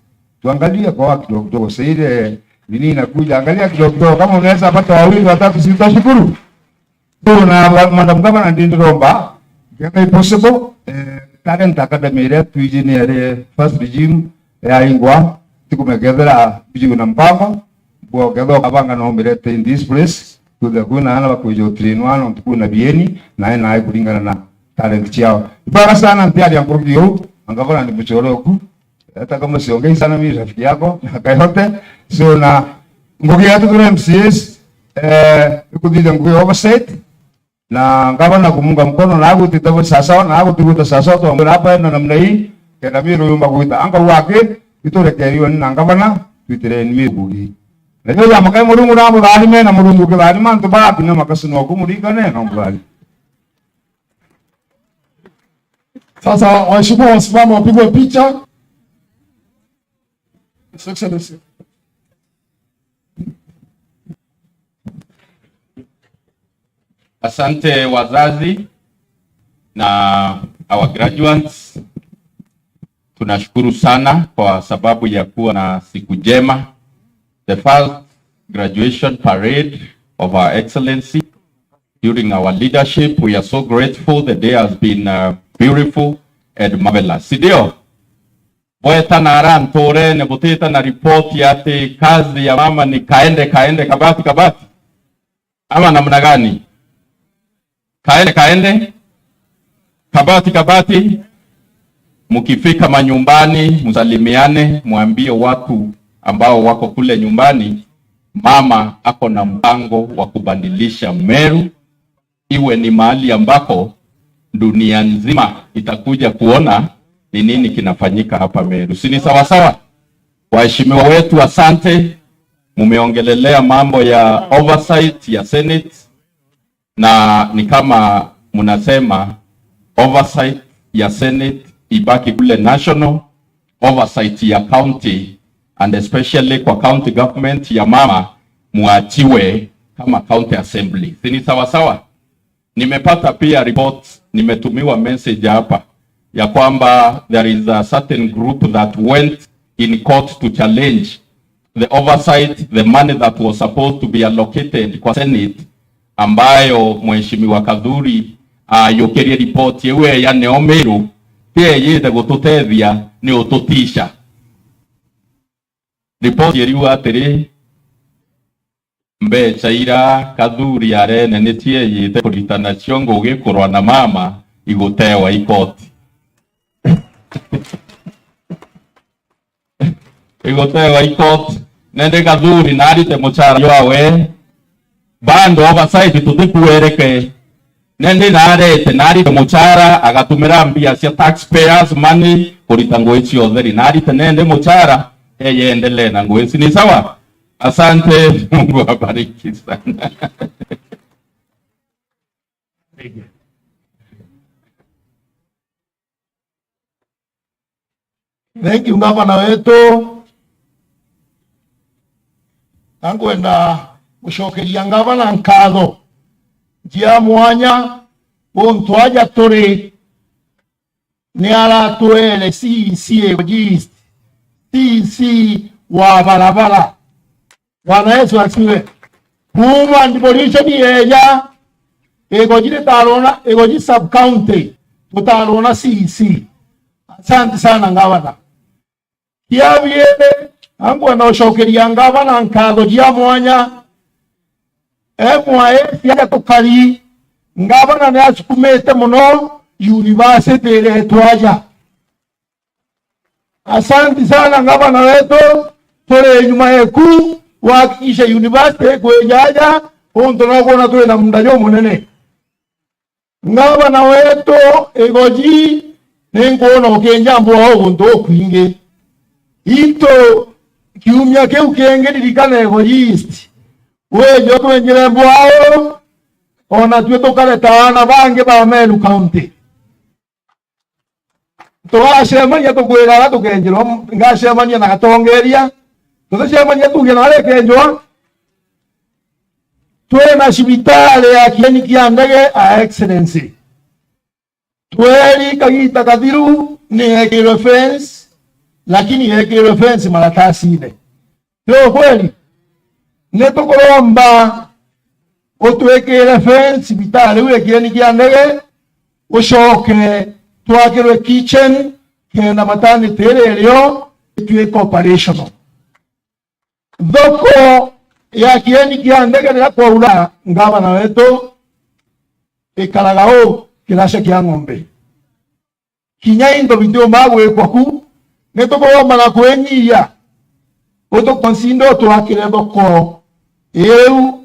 Tuangalie kwa watu kidogo sasa ile nini inakuja, angalia kidogo kama unaweza pata wawili watatu si tutashukuru. Na Madam Governor ndindomba kama possible talent academy ile engineer first regime ya ingwa tikumegethera bijigo na mpango bwa gedho kabanga no mirete in this place to kuna ana bakujo train wano tukuna bieni na ai kulingana na talent chao. Bora sana ndiali yangurudio angavona ni mchoroku hata kama siongei sana mimi rafiki yako kayote so na ngugi yetu tuna MCS ikudida ngugi oversight na gavana kumunga mkono na hapo titabu sasa na hapo tukuta sasa to ngora hapa na namna hii kana mimi yumba kuita anga wake itorekeriwa na gavana tuitire ni migugi na hiyo ya makai murungu na mudali me na murungu ke bali man to ba pina makasino kumulika ne na mbali. Sasa waheshimiwa wasimame wapigwe picha. Excellency. Asante wazazi na our graduates. Tunashukuru sana kwa sababu ya kuwa na siku njema. The first graduation parade of our excellency during our leadership. We are so grateful. The day has been beautiful and marvelous. Sidio? weta na arantore ne butita na ripoti ati kazi ya mama ni kaende kabati ama namna gani? Kaende kabati. Mkifika manyumbani msalimiane, mwambie watu ambao wako kule nyumbani mama ako na mpango wa kubadilisha Meru iwe ni mahali ambako dunia nzima itakuja kuona ni nini kinafanyika hapa Meru. Si ni sawa sawa? Waheshimiwa wetu, asante. Mumeongelelea mambo ya oversight ya Senate, na ni kama mnasema oversight ya Senate ibaki kule national, oversight ya county and especially kwa county government ya mama muachiwe kama county assembly. Si ni sawa sawa? Nimepata pia report, nimetumiwa message hapa ya kwamba there is a certain group that went in court to challenge the oversight, the money that was supposed to be allocated kwa Senate, ambayo Mheshimiwa Kadhuri yokerie report yewe ya Meru pia yede gututethia ni ututisha. Report yeriwa atiri mbe chaira Kadhuri arene netie yite kuritana ciongo gikurwa na mama igutewa ikoti. Igotewa ikoti nende Kadhuri narite muchara yawe bando oversight tutikuwereke nende narite muchara agatumira mbia cia taxpayers money kurita ngweci otheri narite nende muchara endelee na ngweci. Ni sawa? Asante, Mungu abariki sana. Thank you ngavana wetu. Nangwenda gushokeria ngavana nkatho njia mwanya untwaja turi ni aratwele CC wa barabara. Bwana Yesu asifiwe. Kuma devolution yeya egojire tarona egoji sub county tutarona CC. Asante sana ngavana. Kiabiye angwa na ushokeria ngavana nkatho jia mwanya ya tukari ngavana ne asukumete muno university ile twaja. Asante sana ngavana wetu tole nyuma yeku wakisha university kwejaja onto na kuona tuwe na mdajo munene. Ngavana wetu egoji nengoona okenjambo wao ndo kwinge ito kiumya ke ukenge dirikana egoji east wejo twenjire mbwao ona tueto kale taana bange ba Meru county twashemanya tukwira tukenjiro ngashemanya na gatongeria tushemanya tugena ale kenjwa twe na hospitali ya kliniki ya ndege a excellency tweli kagita kadhiru ni hekiro fence lakini hekiro fence maratasi ile ndio kweli netukuromba utwekere fence bitale ule kliniki ya ndege ushoke twakirwe kitchen kena maternity leo tuwe operational dhoko ya kliniki ya ndege na kwa ula ngavana wetu ikaragao kirasha kia ng'ombe kinyainto video magwe kwaku netukuromba na kwenyia utukonsindo twakire dhoko eu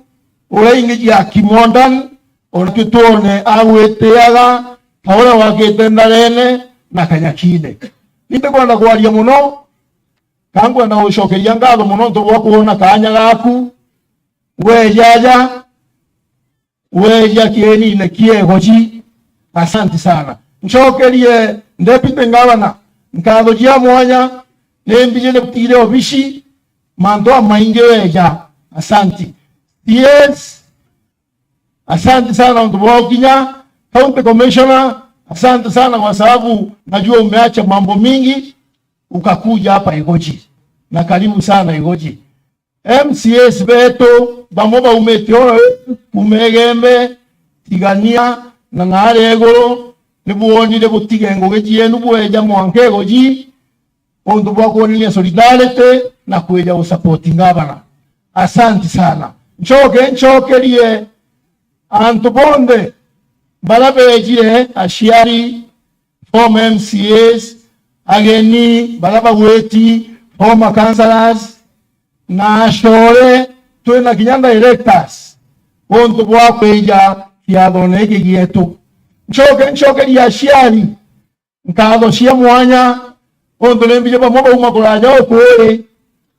uraingi ya kimondan onakitone agweteaga paula wakitendarene na kanyakine nitekwenda kwaria muno kangwa na ushokeria ngatho muno ntugwa kuona kanya gaku weja kieni ile kiegoji. Asante sana nshokerie ndepite ngavana nkatho jia mwanya nembijele kutire obishi mandoa mainge weja. Asante. Yes. Asante sana mtubokinya county commissioner. Asante sana kwa sababu najua umeacha mambo mingi ukakuja hapa Igoji. Na karibu sana Igoji. MCS beto bamoba umetio umegembe tigania na ngare egoro nibuoni de butigengo gejienu bweja mwanke Igoji ondu bwa kuonia solidarity na kueja usupporting abana. Asante sana. Nchokerie antu bonde barabejire ashiari former MCAs ageni baraba weti former councillors na ashore twena kinyanda electors ontu bwa kweja kiadonege gietu. Nchokerie ashiari nkado cia mwanya ondu nembije pamoja umakuraja okwe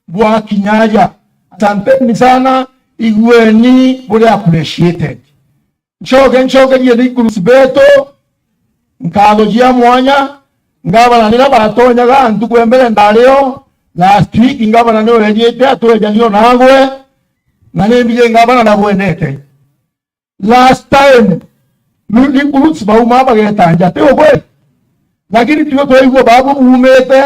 bwa kinyaja. Asanteni sana, igweni bure appreciated. Nchoke yedi kurusbeto nkado jia mwanya ngabana nina batonya ga ntu kwembele ndaleo last week ngabana no yete atoja nyo nagwe na nembije ngabana na bwenete last time ndi kurus ba umaba getanja teo kwe lakini tuyo toigo babu umete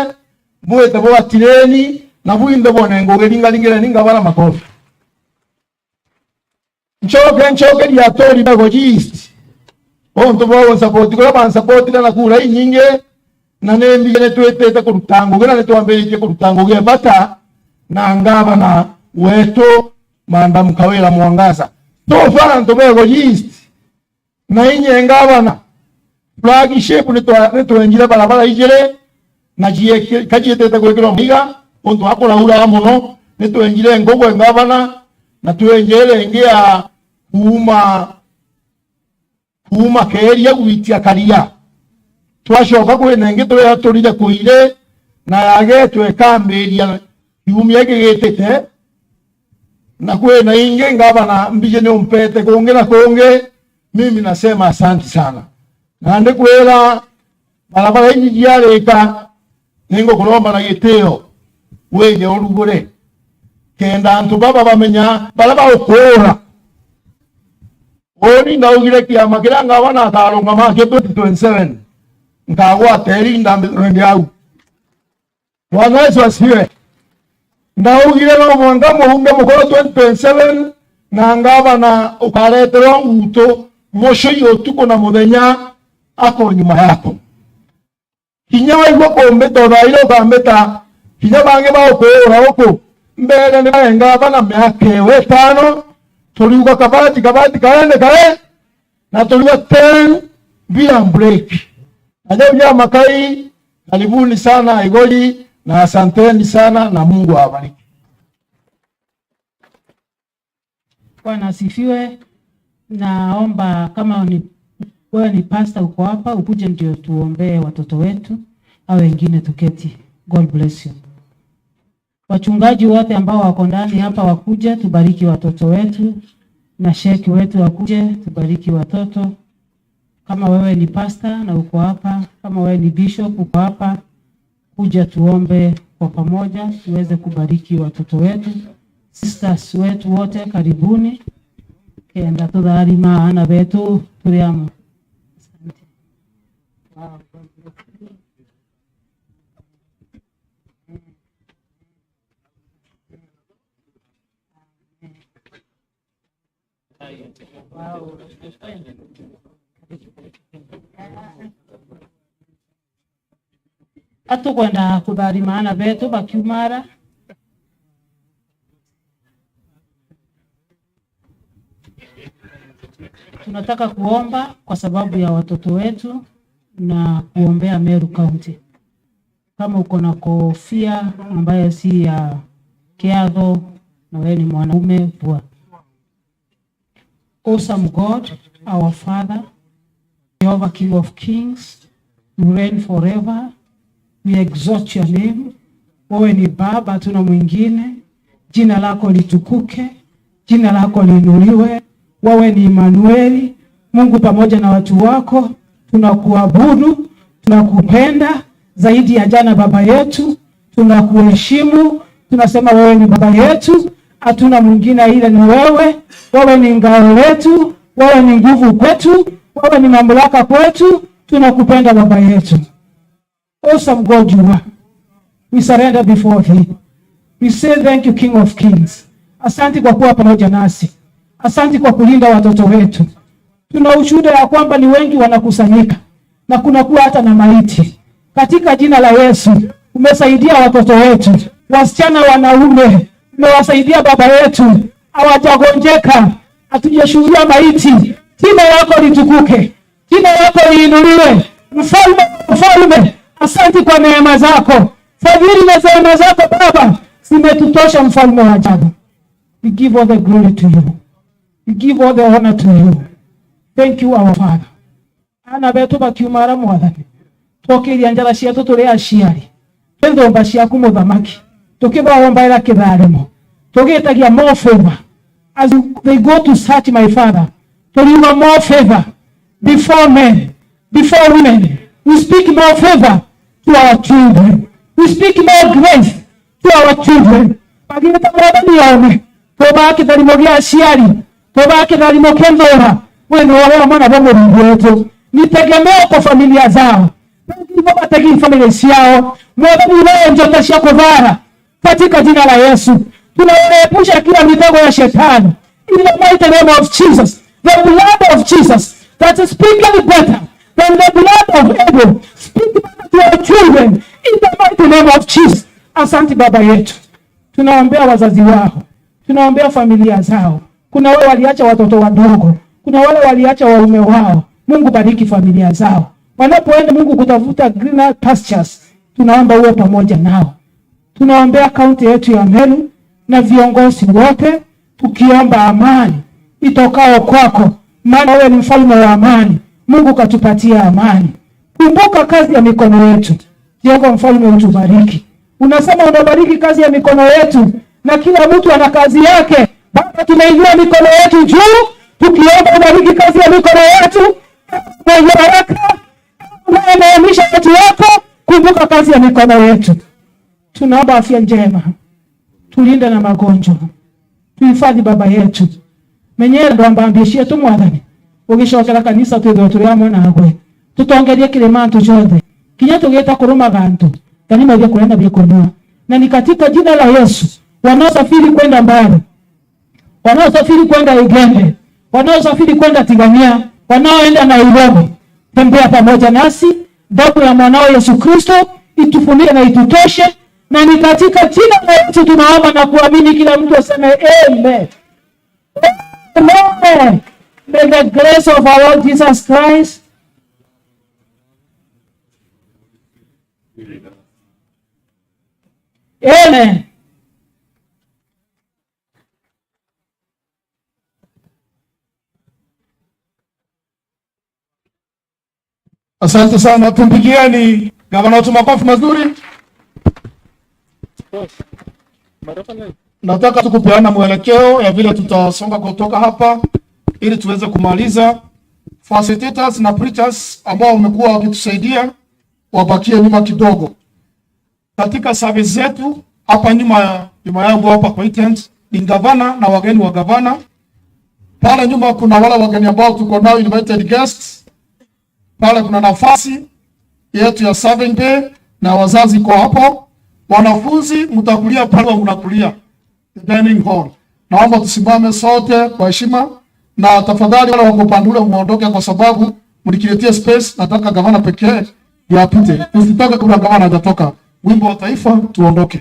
mwete bo atireni na buinde bonengo gelinga ngabana makofi. Nchoke ya tori bago jist onto bo support ko ban support na kula inyinge na nembi ne twetete ko rutango gena ne twambelije ko rutango ge bata na ngaba na weto manda mkawela mwangaza to fara nto bago jist na inye ngaba na flag shape ne to enjira barabara ijere na jie kajiete ko kiro miga onto hapo ula muno ne to enjire ngogo ngaba na tuenjele ingia kuma keria gwitia karia twashoka kwenenge twe atorire kuire na yage twekamberia yumye gegetete na kwena inge ngabana mbije ne umpete konge mimi nasema asante sana na ndekwera barabara hii yareka ningo kulomba na giteo weje orugure kenda antu baba bamenya baraba okora oni ndaugire kiama kira ngabana atalonga make 2027 ngagwa teri ndambe yau Bwana Yesu asifiwe. Ndaugire no mwanga muhunge mukoro 2027 na ngabana ukaretero nguto mosho yotuko na muthenya ako nyuma yako hinya waigwa kombe tothaire ukambeta hinya bange baukura uko mbere ni ngabana myake wetano tuliuka kabati kaende kae na tuliuka 10 bila break. Ajabu makai, karibuni sana Igoli na asanteni sana na Mungu awabariki. Bwana asifiwe. Naomba kama wewe ni pastor uko hapa ukuje ndio tuombee watoto wetu au wengine tuketi. God bless you. Wachungaji wote ambao wako ndani hapa wakuje tubariki watoto wetu, na sheki wetu wakuje tubariki watoto. Kama wewe ni pastor na uko hapa, kama wewe ni bishop uko hapa, kuja tuombe kwa pamoja tuweze kubariki watoto wetu. Sisters wetu wote karibuni. Kenda tudari maana betu turiamo. Asante. Wow. Wow. Atukwenda kubari maana betu bakiumara. Tunataka kuomba kwa sababu ya watoto wetu na kuombea Meru County. Kama uko na kofia ambayo si ya kiadho na wewe ni mwanaume vua. Awesome God, our Father, Jehovah King of Kings, you reign forever. We exalt your name. Wewe ni Baba, tuna mwingine. Jina lako litukuke, jina lako liinuliwe. Wewe ni Emmanueli, Mungu pamoja na watu wako. Tunakuabudu, tunakupenda zaidi ya jana Baba yetu. Tunakuheshimu, tunasema wewe ni Baba yetu. Hatuna mwingine ila ni wewe. Wewe ni ngao letu, wewe ni nguvu kwetu, wewe ni mamlaka kwetu. Tunakupenda Baba yetu. Awesome God you are. We surrender before thee. We say thank you King of Kings. Asante kwa kuwa pamoja nasi. Asante kwa kulinda watoto wetu. Tuna ushuhuda ya kwamba ni wengi wanakusanyika na kuna kuwa hata na maiti. Katika jina la Yesu umesaidia watoto wetu, wasichana, wanaume, umewasaidia baba yetu, hawajagonjeka, hatujashuhudia maiti. Jina lako litukuke, jina lako liinuliwe. Mfalme, asante kwa neema zako, fadhili na neema zako Baba zimetutosha, mfalme wa ajabu. We give all the glory to you, we give all the honor to you. Thank you our Father. Ana betu bakiumara mwathani tokiri anjara ciatu turi aciari twithomba ciaku muthamaki tukibawombaira kitharimo tugitagia more favor as they go to search my Father. Turiuma more favor before men, before women. We speak more favor to our children. We speak more grace to our children. Pagina mwathani yone toba kitharimo gia aciari, toba kitharimo kendora wenu wale mwana wa Mungu wetu ni tegemeo kwa familia zao. Mungu atagi familia yao. Mwathani leo njota cia kuvara katika jina la Yesu. Tunaepusha kila mitego ya shetani. In the mighty name of Jesus, the blood of Jesus that is speaking better than the blood of Abel, speak better to our children in the mighty name of Jesus. Asante Baba yetu. Tunaombea wazazi wao, tunaombea familia zao. Kuna wale waliacha watoto wadogo, kuna wale waliacha waume wao. Mungu bariki familia zao. Wanapoenda Mungu kutafuta greener pastures, tunaomba uwe pamoja nao. Tunaombea kaunti yetu ya Meru na viongozi wote, tukiomba amani itokao kwako, maana wewe ni mfalme wa amani. Mungu katupatia amani. Kumbuka kazi ya mikono yetu. Jehova mfalme utubariki. Unasema unabariki kazi ya mikono yetu na kila mtu ana kazi yake. Baba, tunainua mikono yetu juu tukiomba ubariki kazi ya mikono yetu. Kwa baraka unayeneemisha watu wako, kumbuka kazi ya mikono yetu. Tunaomba afya njema, tulinde na magonjwa, tuhifadhi baba yetu menyera ndo ambambishie tu mwathani ugishokera kanisa twitho turi amwe nawe tutongerie kilimantu chothe kinya tugita kuruma gantu tani mwathia kurenda bia kunua na ni katika jina la Yesu. Wanaosafiri kwenda mbali, wanaosafiri kwenda Igembe, wanaosafiri kwenda Tigania, wanaoenda Nairobi, tembea pamoja nasi. Damu ya mwanao Yesu Kristo itufunike na itutoshe, na ni katika jina la Yesu tunaomba na kuamini. Kila mtu aseme amen. Amen. May the grace of our Lord Jesus Christ, amen. Asante sana, tumpigieni gavana wetu makofi mazuri. Nataka tukupeana mwelekeo ya vile tutasonga kutoka hapa ili tuweze kumaliza. Facilitators na preachers ambao wamekuwa wakitusaidia wabakie nyuma kidogo. Katika service zetu hapa nyuma yangu hapa kwa tent ni gavana na wageni wa gavana. Pale nyuma kuna wale wageni ambao tuko nao invited guests. Pale kuna nafasi yetu ya serving day na wazazi kwa hapo. Wanafunzi mtakulia pale mnakulia dining hall. Naomba tusimame sote kwa heshima, na tafadhali wale wako pandule muondoke kwa sababu mlikiletea space. Nataka gavana pekee yapite. Usitaka kuna gavana hajatoka. Wimbo wa taifa tuondoke.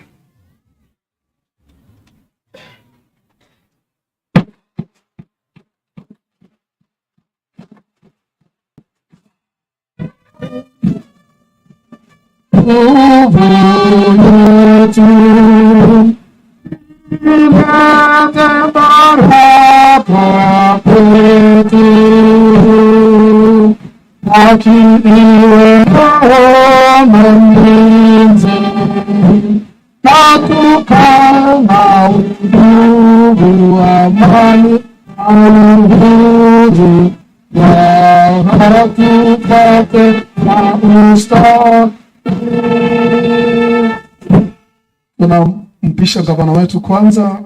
Tunampisha gavana wetu kwanza